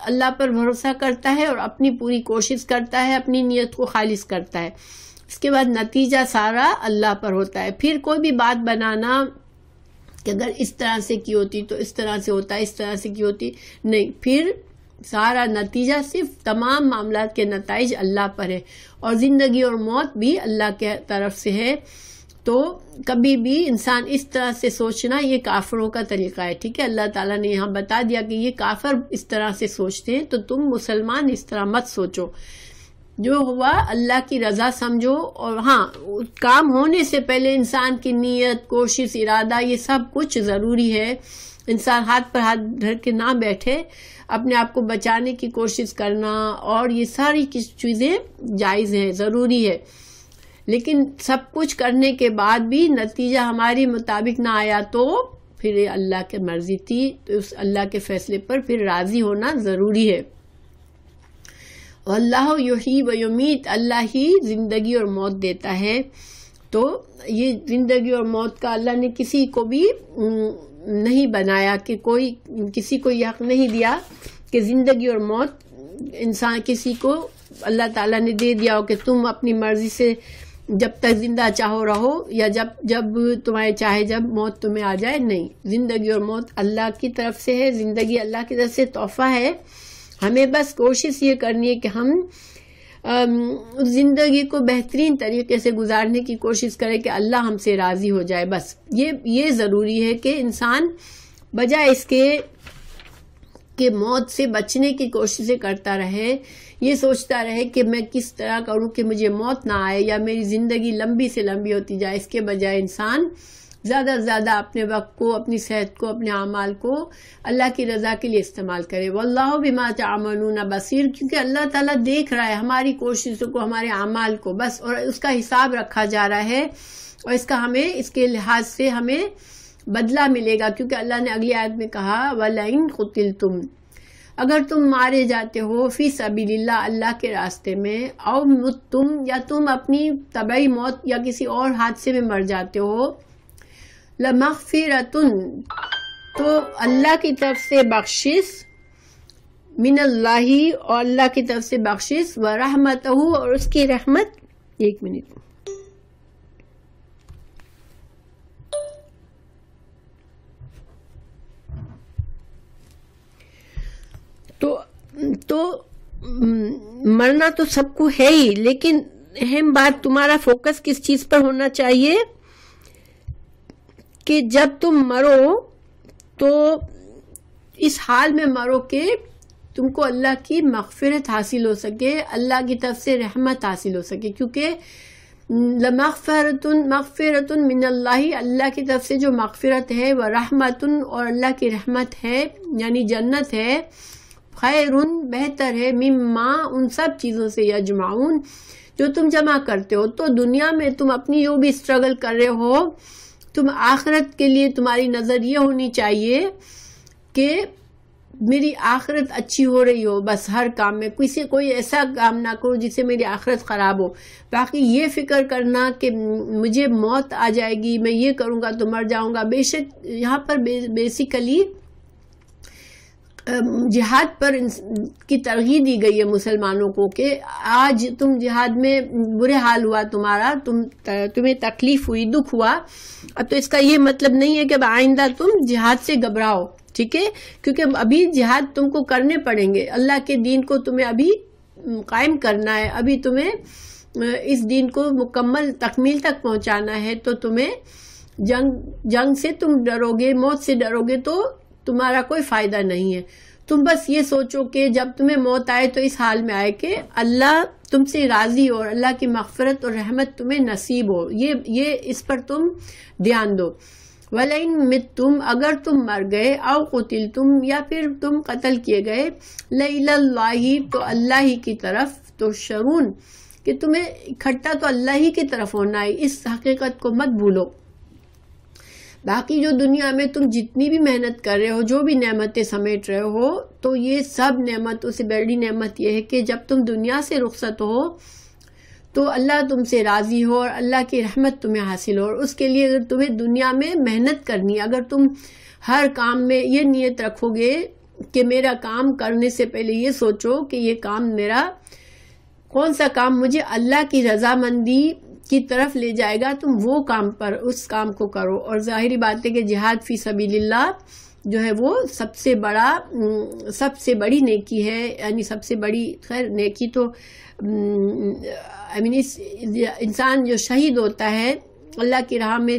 اللہ پر بھروسہ کرتا ہے اور اپنی پوری کوشش کرتا ہے، اپنی نیت کو خالص کرتا ہے، اس کے بعد نتیجہ سارا اللہ پر ہوتا ہے۔ پھر کوئی بھی بات بنانا کہ اگر اس طرح سے کی ہوتی تو اس طرح سے ہوتا، اس طرح سے کی ہوتی، نہیں، پھر سارا نتیجہ صرف تمام معاملات کے نتائج اللہ پر ہے، اور زندگی اور موت بھی اللہ کے طرف سے ہے۔ تو کبھی بھی انسان اس طرح سے سوچنا یہ کافروں کا طریقہ ہے، ٹھیک ہے۔ اللہ تعالیٰ نے یہاں بتا دیا کہ یہ کافر اس طرح سے سوچتے ہیں، تو تم مسلمان اس طرح مت سوچو، جو ہوا اللہ کی رضا سمجھو۔ اور ہاں، کام ہونے سے پہلے انسان کی نیت، کوشش، ارادہ، یہ سب کچھ ضروری ہے۔ انسان ہاتھ پر ہاتھ دھر کے نہ بیٹھے، اپنے آپ کو بچانے کی کوشش کرنا اور یہ ساری چیزیں جائز ہیں، ضروری ہے، لیکن سب کچھ کرنے کے بعد بھی نتیجہ ہماری مطابق نہ آیا تو پھر اللہ کی مرضی تھی، تو اس اللہ کے فیصلے پر پھر راضی ہونا ضروری ہے۔ اللہ یحیی و یمیت، اللہ ہی زندگی اور موت دیتا ہے۔ تو یہ زندگی اور موت کا اللہ نے کسی کو بھی نہیں بنایا کہ کوئی کسی کو یہ حق نہیں دیا کہ زندگی اور موت انسان کسی کو اللہ تعالیٰ نے دے دیا ہو کہ تم اپنی مرضی سے جب تک زندہ چاہو رہو یا جب تمہیں چاہے جب موت تمہیں آ جائے، نہیں، زندگی اور موت اللہ کی طرف سے ہے، زندگی اللہ کی طرف سے تحفہ ہے۔ ہمیں بس کوشش یہ کرنی ہے کہ ہم زندگی کو بہترین طریقے سے گزارنے کی کوشش کریں کہ اللہ ہم سے راضی ہو جائے، بس یہ ضروری ہے کہ انسان بجائے اس کے کہ موت سے بچنے کی کوششیں کرتا رہے، یہ سوچتا رہے کہ میں کس طرح کروں کہ مجھے موت نہ آئے یا میری زندگی لمبی سے لمبی ہوتی جائے، اس کے بجائے انسان زیادہ سے زیادہ اپنے وقت کو، اپنی صحت کو، اپنے اعمال کو اللہ کی رضا کے لیے استعمال کرے۔ واللہ بما تعملون بصیر، کیونکہ اللہ تعالیٰ دیکھ رہا ہے ہماری کوششوں کو، ہمارے اعمال کو، بس، اور اس کا حساب رکھا جا رہا ہے، اور اس کے لحاظ سے ہمیں بدلہ ملے گا، کیونکہ اللہ نے اگلی آیت میں کہا وَلَئِن قُتِلْتُمْ، اگر تم مارے جاتے ہو فی سبیل اللہ اللہ کے راستے میں، او تم یا تم اپنی طبعی موت یا کسی اور حادثے میں مر جاتے ہو، لمغفرۃ تو اللہ کی طرف سے بخشش، من اللہ اور اللہ کی طرف سے بخشش، ورحمتہ اور اس کی رحمت. ایک منٹ. تو مرنا تو سب کو ہے ہی، لیکن اہم بات تمہارا فوکس کس چیز پر ہونا چاہیے کہ جب تم مرو تو اس حال میں مرو کہ تم کو اللہ کی مغفرت حاصل ہو سکے، اللہ کی طرف سے رحمت حاصل ہو سکے، کیونکہ مغفرۃ من اللہ اللہ کی طرف سے جو مغفرت ہے وہ رحمت اور اللہ کی رحمت ہے یعنی جنت ہے، خیر بہتر ہے، مما ان سب چیزوں سے یجمعون جو تم جمع کرتے ہو. تو دنیا میں تم اپنی جو بھی اسٹرگل کر رہے ہو، تم آخرت کے لیے تمہاری نظر یہ ہونی چاہیے کہ میری آخرت اچھی ہو رہی ہو، بس ہر کام میں کوئی ایسا کام نہ کرو جس سے میری آخرت خراب ہو. باقی یہ فکر کرنا کہ مجھے موت آ جائے گی، میں یہ کروں گا تو مر جاؤں گا. بے شک یہاں پر بیسیکلی جہاد پر کی ترغیب دی گئی ہے مسلمانوں کو کہ آج تم جہاد میں برے حال ہوا تمہارا، تمہیں تکلیف ہوئی، دکھ ہوا، اب تو اس کا یہ مطلب نہیں ہے کہ آئندہ تم جہاد سے گھبراؤ، ٹھیک ہے، کیونکہ ابھی جہاد تم کو کرنے پڑیں گے. اللہ کے دین کو تمہیں ابھی قائم کرنا ہے، ابھی تمہیں اس دین کو مکمل تکمیل تک پہنچانا ہے. تو تمہیں جنگ سے تم ڈرو گے، موت سے ڈرو گے تو تمہارا کوئی فائدہ نہیں ہے. تم بس یہ سوچو کہ جب تمہیں موت آئے تو اس حال میں آئے کہ اللہ تم سے راضی ہو اور اللہ کی مغفرت اور رحمت تمہیں نصیب ہو. یہ اس پر تم دھیان دو. وَلَئِن مِتُّمْ اگر تم مر گئے، او قتلتم یا پھر تم قتل کیے گئے، لَإِلَى اللَّهِ تو اللہ ہی کی طرف تحشرون کہ تمہیں اکٹھا تو اللہ ہی کی طرف ہونا ہے. اس حقیقت کو مت بھولو. باقی جو دنیا میں تم جتنی بھی محنت کر رہے ہو، جو بھی نعمتیں سمیٹ رہے ہو، تو یہ سب نعمتوں سے بڑی نعمت یہ ہے کہ جب تم دنیا سے رخصت ہو تو اللہ تم سے راضی ہو اور اللہ کی رحمت تمہیں حاصل ہو. اور اس کے لیے اگر تمہیں دنیا میں محنت کرنی ہے، اگر تم ہر کام میں یہ نیت رکھو گے کہ میرا کام کرنے سے پہلے یہ سوچو کہ یہ کام میرا کون سا کام مجھے اللہ کی رضامندی کی طرف لے جائے گا، تم وہ کام پر اس کام کو کرو. اور ظاہری بات ہے کہ جہاد فی سبیل اللہ جو ہے وہ سب سے بڑی نیکی ہے، یعنی سب سے بڑی خیر نیکی تو انسان جو شہید ہوتا ہے اللہ کی راہ میں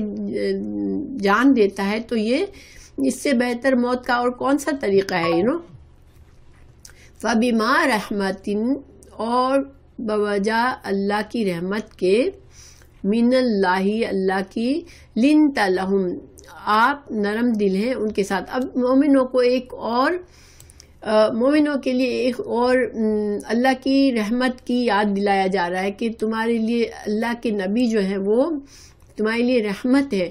جان دیتا ہے، تو یہ اس سے بہتر موت کا اور کون سا طریقہ ہے. فَبِمَا رَحْمَةٍ اور بوجہ اللہ کی رحمت کے، من اللہ اللہ کی، لنت لہم آپ نرم دل ہیں ان کے ساتھ. اب مومنوں کے لیے ایک اور اللہ کی رحمت کی یاد دلایا جا رہا ہے کہ تمہارے لیے اللہ کے نبی جو ہیں وہ تمہارے لیے رحمت ہے،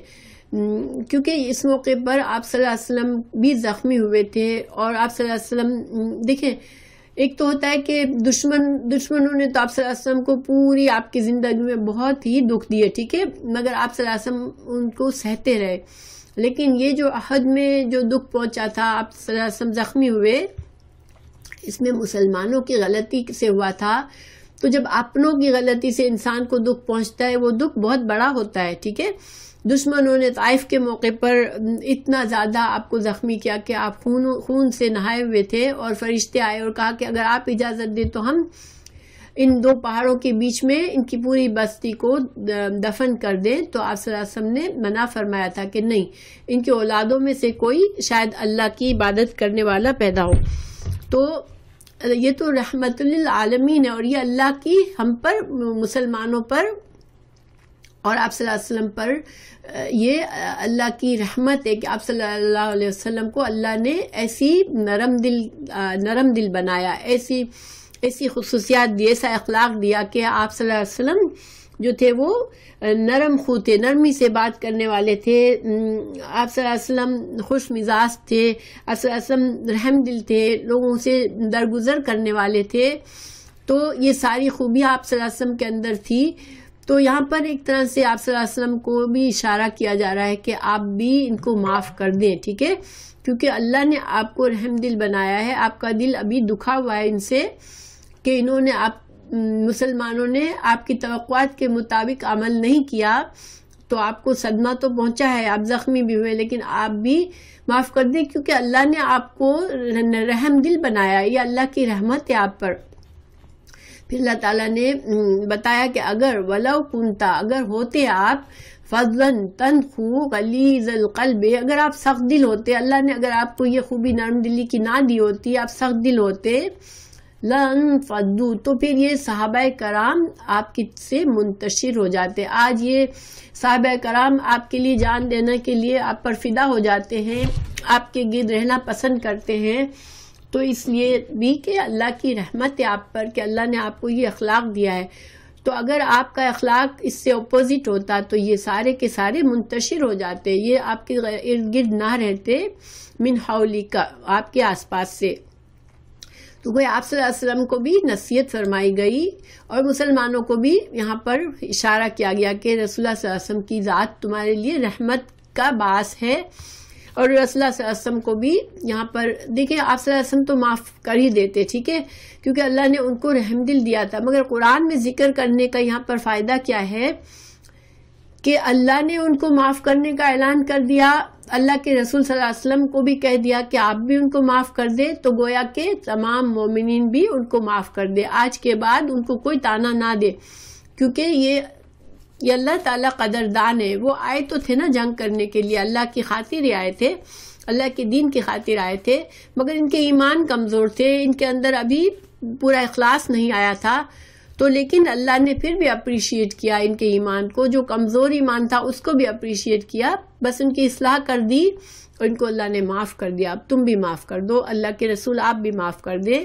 کیونکہ اس موقع پر آپ صلی اللہ علیہ وسلم بھی زخمی ہوئے تھے. اور آپ صلی اللہ علیہ وسلم دیکھیں، ایک تو ہوتا ہے کہ دشمنوں نے تو آپ صلی اللہ علیہ وسلم کو پوری آپ کی زندگی میں بہت ہی دکھ دیے، ٹھیک ہے، مگر آپ صلی اللہ علیہ وسلم ان کو سہتے رہے. لیکن یہ جو احد میں جو دکھ پہنچا تھا، آپ صلی اللہ علیہ وسلم زخمی ہوئے، اس میں مسلمانوں کی غلطی سے ہوا تھا. تو جب اپنوں کی غلطی سے انسان کو دکھ پہنچتا ہے، وہ دکھ بہت بڑا ہوتا ہے، ٹھیک ہے. دشمنوں نے طائف کے موقع پر اتنا زیادہ آپ کو زخمی کیا کہ آپ خون سے نہائے ہوئے تھے، اور فرشتے آئے اور کہا کہ اگر آپ اجازت دیں تو ہم ان دو پہاڑوں کے بیچ میں ان کی پوری بستی کو دفن کر دیں. تو آپ صلی اللہ علیہ وسلم نے منع فرمایا تھا کہ نہیں، ان کے اولادوں میں سے کوئی شاید اللہ کی عبادت کرنے والا پیدا ہو. تو یہ تو رحمت للعالمین ہے، اور یہ اللہ کی ہم پر، مسلمانوں پر اور آپ صلی اللہ علیہ وسلم پر یہ اللہ کی رحمت ہے کہ آپ صلی اللہ علیہ وسلم کو اللہ نے ایسی نرم دل بنایا، ایسی خصوصیات دی، ایسا اخلاق دیا کہ آپ صلی اللہ علیہ وسلم جو تھے وہ نرم خو تھے، نرمی سے بات کرنے والے تھے، آپ صلی اللہ علیہ وسلم خوش مزاج تھے، آپ صلی اللہ علیہ وسلم رحم دل تھے، لوگوں سے درگزر کرنے والے تھے. تو یہ ساری خوبیاں آپ صلی اللہ علیہ وسلم کے اندر تھی. تو یہاں پر ایک طرح سے آپ صلی اللہ علیہ وسلم کو بھی اشارہ کیا جا رہا ہے کہ آپ بھی ان کو معاف کر دیں، ٹھیک ہے، کیونکہ اللہ نے آپ کو رحم دل بنایا ہے. آپ کا دل ابھی دکھا ہوا ہے ان سے کہ انہوں نے مسلمانوں نے آپ کی توقعات کے مطابق عمل نہیں کیا، تو آپ کو صدمہ تو پہنچا ہے، آپ زخمی بھی ہوئے، لیکن آپ بھی معاف کر دیں کیونکہ اللہ نے آپ کو رحم دل بنایا. یہ اللہ کی رحمت ہے آپ پر. پھر اللہ تعالیٰ نے بتایا کہ اگر ولو کنتا، اگر ہوتے آپ فضلاً تنخو غلیظ القلب، اگر آپ سخت دل ہوتے، اللہ نے اگر آپ کو یہ خوبی نرم دلی کی نہ دی ہوتی، آپ سخت دل ہوتے، لن فضو، تو پھر یہ صحابہ کرام آپ کی سے منتشر ہو جاتے. آج یہ صحابہ کرام آپ کے لیے جان دینے کے لیے آپ پر فدا ہو جاتے ہیں، آپ کے گرد رہنا پسند کرتے ہیں. تو اس لیے بھی کہ اللہ کی رحمت ہے آپ پر کہ اللہ نے آپ کو یہ اخلاق دیا ہے. تو اگر آپ کا اخلاق اس سے اپوزٹ ہوتا تو یہ سارے کے سارے منتشر ہو جاتے، یہ آپ کے ارد گرد نہ رہتے، من حولک، آپ کے آس پاس سے. تو کوئی آپ صلی اللہ علیہ وسلم کو بھی نصیحت فرمائی گئی اور مسلمانوں کو بھی یہاں پر اشارہ کیا گیا کہ رسول اللہ صلی اللہ علیہ وسلم کی ذات تمہارے لیے رحمت کا باعث ہے. اور رسول اللہ صلی اللہ علیہ وسلم کو بھی یہاں پر دیکھیں، آپ صلی اللہ علیہ وسلم تو معاف کر ہی دیتے، ٹھیک ہے، کیونکہ اللہ نے ان کو رحم دل دیا تھا. مگر قرآن میں ذکر کرنے کا یہاں پر فائدہ کیا ہے کہ اللہ نے ان کو معاف کرنے کا اعلان کر دیا، اللہ کے رسول صلی اللہ علیہ وسلم کو بھی کہہ دیا کہ آپ بھی ان کو معاف کر دے. تو گویا کہ تمام مومنین بھی ان کو معاف کر دے، آج کے بعد ان کو کوئی تانا نہ دے، کیونکہ یہ اللہ تعالیٰ قدردان ہے. وہ آئے تو تھے نا جنگ کرنے کے لیے، اللہ کی خاطر ہی آئے تھے، اللہ کے دین کی خاطر آئے تھے، مگر ان کے ایمان کمزور تھے، ان کے اندر ابھی پورا اخلاص نہیں آیا تھا. تو لیکن اللہ نے پھر بھی اپریشیٹ کیا ان کے ایمان کو، جو کمزور ایمان تھا اس کو بھی اپریشیٹ کیا، بس ان کی اصلاح کر دی اور ان کو اللہ نے معاف کر دیا. اب تم بھی معاف کر دو، اللہ کے رسول آپ بھی معاف کر دیں.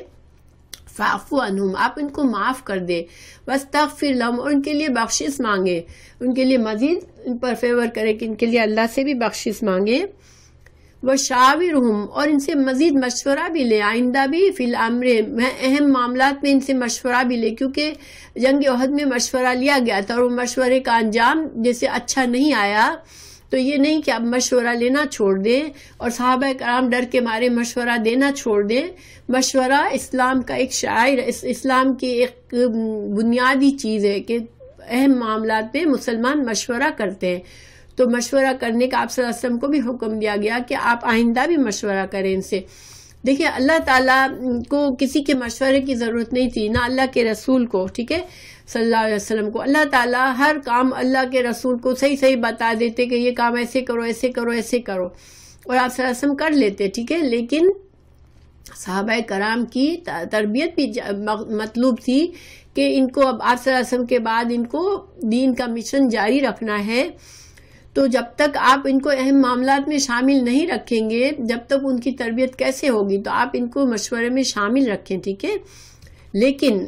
فاعف عنہم، آپ ان کو معاف کر دے، واستغفر لہم، اور ان کے لیے بخشش مانگے، ان کے لیے مزید ان پر فیور کرے کہ ان کے لیے اللہ سے بھی بخشش مانگے. وشاورہم، اور ان سے مزید مشورہ بھی لے، آئندہ بھی فی الامر، اہم معاملات میں ان سے مشورہ بھی لے، کیونکہ جنگ احد میں مشورہ لیا گیا تھا اور وہ مشورے کا انجام جیسے اچھا نہیں آیا. تو یہ نہیں کہ آپ مشورہ لینا چھوڑ دیں اور صحابہ کرام ڈر کے مارے مشورہ دینا چھوڑ دیں. مشورہ اسلام کا ایک شعائر، اسلام کی ایک بنیادی چیز ہے کہ اہم معاملات میں مسلمان مشورہ کرتے ہیں. تو مشورہ کرنے کا آپ صلی اللہ علیہ وسلم کو بھی حکم دیا گیا کہ آپ آئندہ بھی مشورہ کریں ان سے. دیکھیں، اللہ تعالیٰ کو کسی کے مشورے کی ضرورت نہیں تھی، نہ اللہ کے رسول کو، ٹھیک ہے، صلی اللہ علیہ وسلم کو. اللہ تعالیٰ ہر کام اللہ کے رسول کو صحیح صحیح بتا دیتے کہ یہ کام ایسے کرو، ایسے کرو، ایسے کرو، اور آپ صلی اللہ علیہ وسلم کر لیتے، ٹھیک ہے. لیکن صحابہ کرام کی تربیت بھی مطلوب تھی کہ ان کو اب آپ صلی اللہ علیہ وسلم کے بعد ان کو دین کا مشن جاری رکھنا ہے. تو جب تک آپ ان کو اہم معاملات میں شامل نہیں رکھیں گے، جب تک ان کی تربیت کیسے ہوگی؟ تو آپ ان کو مشورے میں شامل رکھیں، ٹھیک ہے. لیکن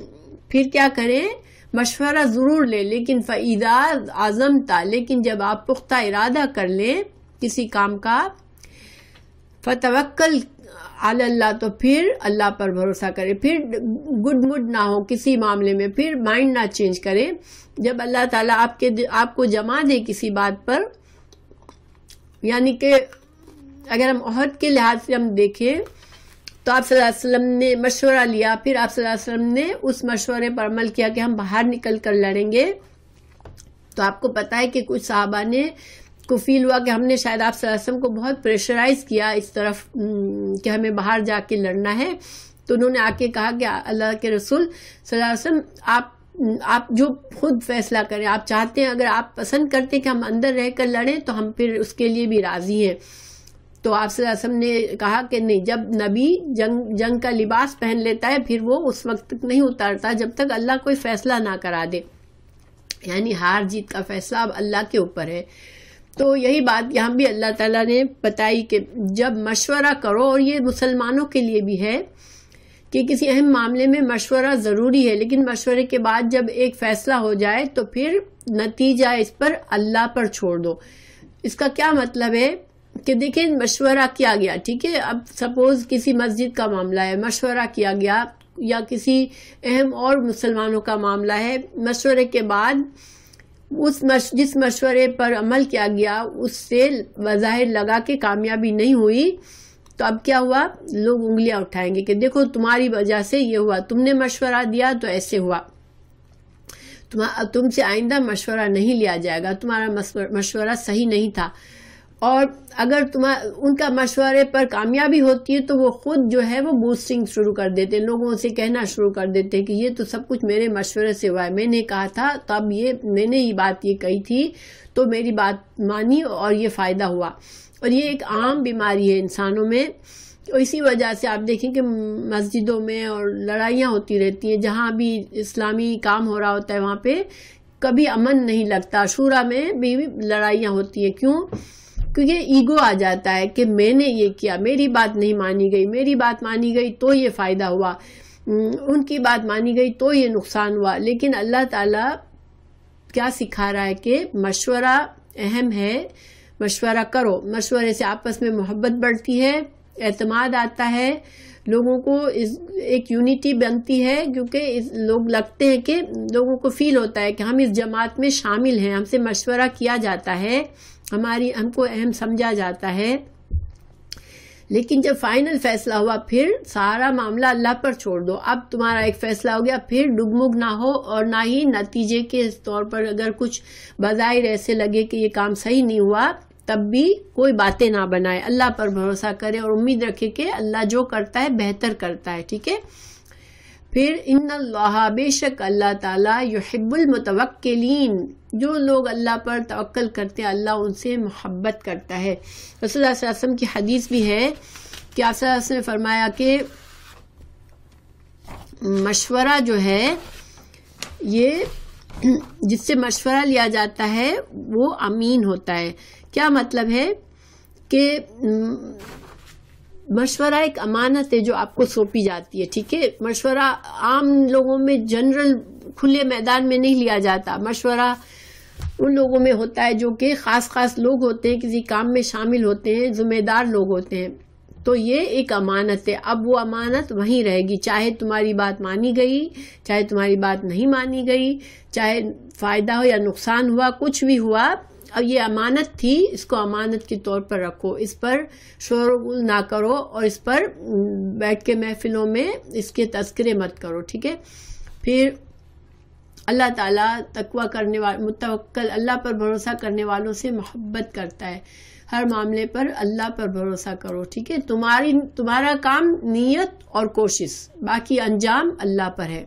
پھر کیا کریں؟ مشورہ ضرور لیں، لیکن فَإِذَا عَزَمْتَ، لیکن جب آپ پختہ ارادہ کر لیں کسی کام کا، فَتَوَكَّلْ عَلَى اللَّهِ، تو پھر اللہ پر بھروسہ کرے، پھر گڈ مڈ نہ ہو کسی معاملے میں، پھر مائنڈ نہ چینج کرے. جب اللہ تعالیٰ آپ کو جما دے کسی بات پر، یعنی کہ اگر ہم احد کے لحاظ سے ہم دیکھیں تو آپ صلی اللہ علیہ وسلم نے مشورہ لیا، پھر آپ صلی اللہ علیہ وسلم نے اس مشورے پر عمل کیا کہ ہم باہر نکل کر لڑیں گے. تو آپ کو پتا ہے کہ کچھ صحابہ نے کو فیل ہوا کہ ہم نے شاید آپ صلی اللہ علیہ وسلم کو بہت پریشرائز کیا اس طرف کہ ہمیں باہر جا کے لڑنا ہے. تو انہوں نے آ کے کہا کہ اللہ کے رسول صلی اللہ علیہ وسلم آپ جو خود فیصلہ کریں، آپ چاہتے ہیں، اگر آپ پسند کرتے کہ ہم اندر رہ کر لڑیں تو ہم پھر اس کے لیے بھی راضی ہیں. تو آپ صلی اللہ علیہ وسلم نے کہا کہ نہیں، جب نبی جنگ کا لباس پہن لیتا ہے پھر وہ اس وقت تک نہیں اتارتا جب تک اللہ کوئی فیصلہ نہ کرا دے، یعنی ہار جیت کا فیصلہ اب اللہ کے اوپر ہے. تو یہی بات یہاں بھی اللہ تعالیٰ نے بتائی کہ جب مشورہ کرو، اور یہ مسلمانوں کے لیے بھی ہے کہ کسی اہم معاملے میں مشورہ ضروری ہے، لیکن مشورے کے بعد جب ایک فیصلہ ہو جائے تو پھر نتیجہ اس پر اللہ پر چھوڑ دو. اس کا کیا مطلب ہے کہ دیکھیں مشورہ کیا گیا, ٹھیک ہے, اب سپوز کسی مسجد کا معاملہ ہے, مشورہ کیا گیا, یا کسی اہم اور مسلمانوں کا معاملہ ہے, مشورے کے بعد جس مشورے پر عمل کیا گیا اس سے بظاہر لگا کہ کامیابی نہیں ہوئی, تو اب کیا ہوا, لوگ انگلیاں اٹھائیں گے کہ دیکھو تمہاری وجہ سے یہ ہوا, تم نے مشورہ دیا تو ایسے ہوا, تم سے آئندہ مشورہ نہیں لیا جائے گا, تمہارا مشورہ صحیح نہیں تھا. اور اگر ان کا مشورے پر کامیابی ہوتی ہے تو وہ خود جو ہے وہ بوسٹنگ شروع کر دیتے, لوگوں سے کہنا شروع کر دیتے کہ یہ تو سب کچھ میرے مشورے سے ہوا ہے, میں نے کہا تھا تو اب میں نے یہ بات کہی تھی تو میری بات مانی اور یہ فائدہ ہوا. اور یہ ایک عام بیماری ہے انسانوں میں. اسی وجہ سے آپ دیکھیں کہ مسجدوں میں اور لڑائیاں ہوتی رہتی ہیں, جہاں بھی اسلامی کام ہو رہا ہوتا ہے وہاں پہ کبھی امن نہیں لگتا. شورا میں بھی لڑائیاں ہوتی ہیں. کیوں؟ کیونکہ ایگو آ جاتا ہے کہ میں نے یہ کیا, میری بات نہیں مانی گئی, میری بات مانی گئی تو یہ فائدہ ہوا, ان کی بات مانی گئی تو یہ نقصان ہوا. لیکن اللہ تعالیٰ کیا سکھا رہا ہے کہ مشورہ اہم ہے, مشورہ کرو, مشورے سے آپس میں محبت بڑھتی ہے, اعتماد آتا ہے, لوگوں کو ایک یونٹی بنتی ہے, کیونکہ لوگ لگتے ہیں کہ لوگوں کو فیل ہوتا ہے کہ ہم اس جماعت میں شامل ہیں, ہم سے مشورہ کیا جاتا ہے, ہم کو اہم سمجھا جاتا ہے. لیکن جب فائنل فیصلہ ہوا پھر سارا معاملہ اللہ پر چھوڑ دو. اب تمہارا ایک فیصلہ ہو گیا, پھر ڈگمگ نہ ہو اور نہ ہی نتیجے کے طور پر اگر کچھ بظاہر ایسے لگے کہ یہ کام صحیح نہیں ہوا تب بھی کوئی باتیں نہ بنائے, اللہ پر بھروسہ کرے اور امید رکھے کہ اللہ جو کرتا ہے بہتر کرتا ہے. ٹھیک ہے. پھر ان اللہ, بے شک اللہ تعالیٰ, یحب المتوکلین, جو لوگ اللہ پر توکل کرتے ہیں اللہ ان سے محبت کرتا ہے. رسول اللہ صلی اللہ علیہ وسلم کی حدیث بھی ہے کہ آپ صلی اللہ علیہ وسلم نے فرمایا کہ مشورہ جو ہے یہ جس سے مشورہ لیا جاتا ہے وہ امین ہوتا ہے. کیا مطلب ہے کہ مشورہ ایک امانت ہے جو آپ کو سونپی جاتی ہے. ٹھیک ہے. مشورہ عام لوگوں میں جنرل کھلے میدان میں نہیں لیا جاتا. مشورہ ان لوگوں میں ہوتا ہے جو کہ خاص لوگ ہوتے ہیں, کسی کام میں شامل ہوتے ہیں, ذمہ دار لوگ ہوتے ہیں. تو یہ ایک امانت ہے. اب وہ امانت وہیں رہے گی, چاہے تمہاری بات مانی گئی, چاہے تمہاری بات نہیں مانی گئی, چاہے فائدہ ہو یا نقصان ہوا, کچھ بھی ہوا, اب یہ امانت تھی, اس کو امانت کے طور پر رکھو, اس پر شور غل نہ کرو اور اس پر بیٹھ کے محفلوں میں اس کے تذکرے مت کرو. ٹھیک ہے. پھر اللہ تعالیٰ تقویٰ کرنے والے, متوکل, اللہ پر بھروسہ کرنے والوں سے محبت کرتا ہے. ہر معاملے پر اللہ پر بھروسہ کرو. ٹھیک ہے. تمہارا کام نیت اور کوشش, باقی انجام اللہ پر ہے.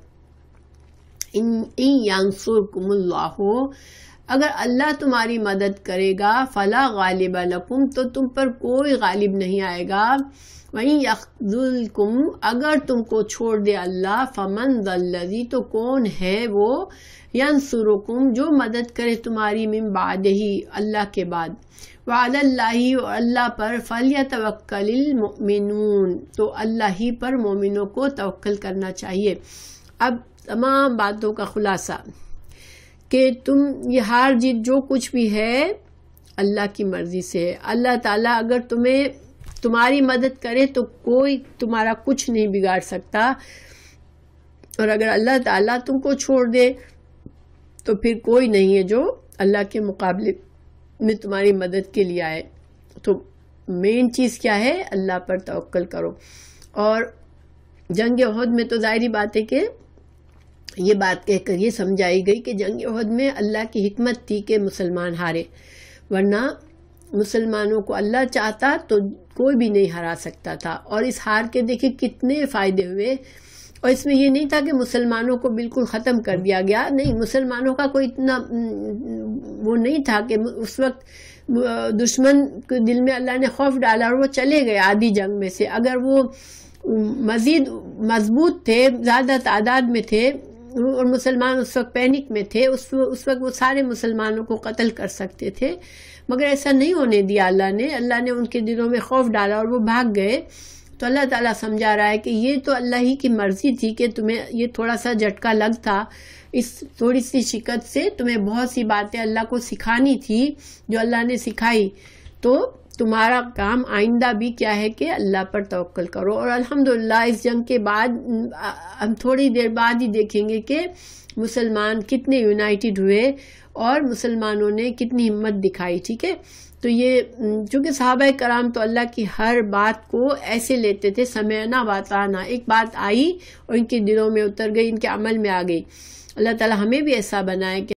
ان ینصرکم اللہ, اگر اللہ تمہاری مدد کرے گا, فلا غالب لکم, تو تم پر کوئی غالب نہیں آئے گا. وَإِن يَخْذُلْكُمْ, اگر تم کو چھوڑ دے اللہ, فَمَنْ ذَا الَّذِي, تو کون ہے وہ, يَنْصُرُكُمْ, جو مدد کرے تمہاری, من بعدہ, اللہ کے بعد. وَعَلَى اللَّهِ, اور اللہ پر, فَلْيَتَوَكَّلِ الْمُؤْمِنُونَ, تو اللہ ہی پر مومنوں کو توکل کرنا چاہیے. اب تمام باتوں کا خلاصہ کہ تم یہ ہار جیت جو کچھ بھی ہے اللہ کی مرضی سے ہے. اللہ تعالیٰ اگر تمہاری مدد کرے تو کوئی تمہارا کچھ نہیں بگاڑ سکتا, اور اگر اللہ تعالیٰ تم کو چھوڑ دے تو پھر کوئی نہیں ہے جو اللہ کے مقابلے میں تمہاری مدد کے لیے آئے. تو مین چیز کیا ہے, اللہ پر توکل کرو. اور جنگ احد میں تو ظاہری بات ہے کہ یہ بات کہہ کر یہ سمجھائی گئی کہ جنگ احد میں اللہ کی حکمت تھی کہ مسلمان ہارے, ورنہ مسلمانوں کو اللہ چاہتا تو کوئی بھی نہیں ہرا سکتا تھا. اور اس ہار کے دیکھیں کتنے فائدے ہوئے, اور اس میں یہ نہیں تھا کہ مسلمانوں کو بالکل ختم کر دیا گیا, نہیں, مسلمانوں کا کوئی اتنا وہ نہیں تھا کہ اس وقت دشمن کے دل میں اللہ نے خوف ڈالا اور وہ چلے گئے آدھی جنگ میں سے. اگر وہ مزید مضبوط تھے, زیادہ تعداد میں تھے, اور مسلمان اس وقت پینک میں تھے, اس وقت وہ سارے مسلمانوں کو قتل کر سکتے تھے, مگر ایسا نہیں ہونے دیا اللہ نے ان کے دلوں میں خوف ڈالا اور وہ بھاگ گئے. تو اللہ تعالیٰ سمجھا رہا ہے کہ یہ تو اللہ ہی کی مرضی تھی کہ تمہیں یہ تھوڑا سا جھٹکا لگ تھا، اس تھوڑی سی شکست سے تمہیں بہت سی باتیں اللہ کو سکھانی تھی جو اللہ نے سکھائی. تو تمہارا کام آئندہ بھی کیا ہے کہ اللہ پر توکل کرو. اور الحمدللہ اس جنگ کے بعد ہم تھوڑی دیر بعد ہی دیکھیں گے کہ مسلمان کتنے یونائٹڈ ہوئے اور مسلمانوں نے کتنی ہمت دکھائی. ٹھیک ہے، تو یہ چونکہ صحابہ کرام تو اللہ کی ہر بات کو ایسے لیتے تھے، سمعنا واطعنا، ایک بات آئی اور ان کے دلوں میں اتر گئی، ان کے عمل میں آ گئی. اللہ تعالی ہمیں بھی ایسا بنائے کہ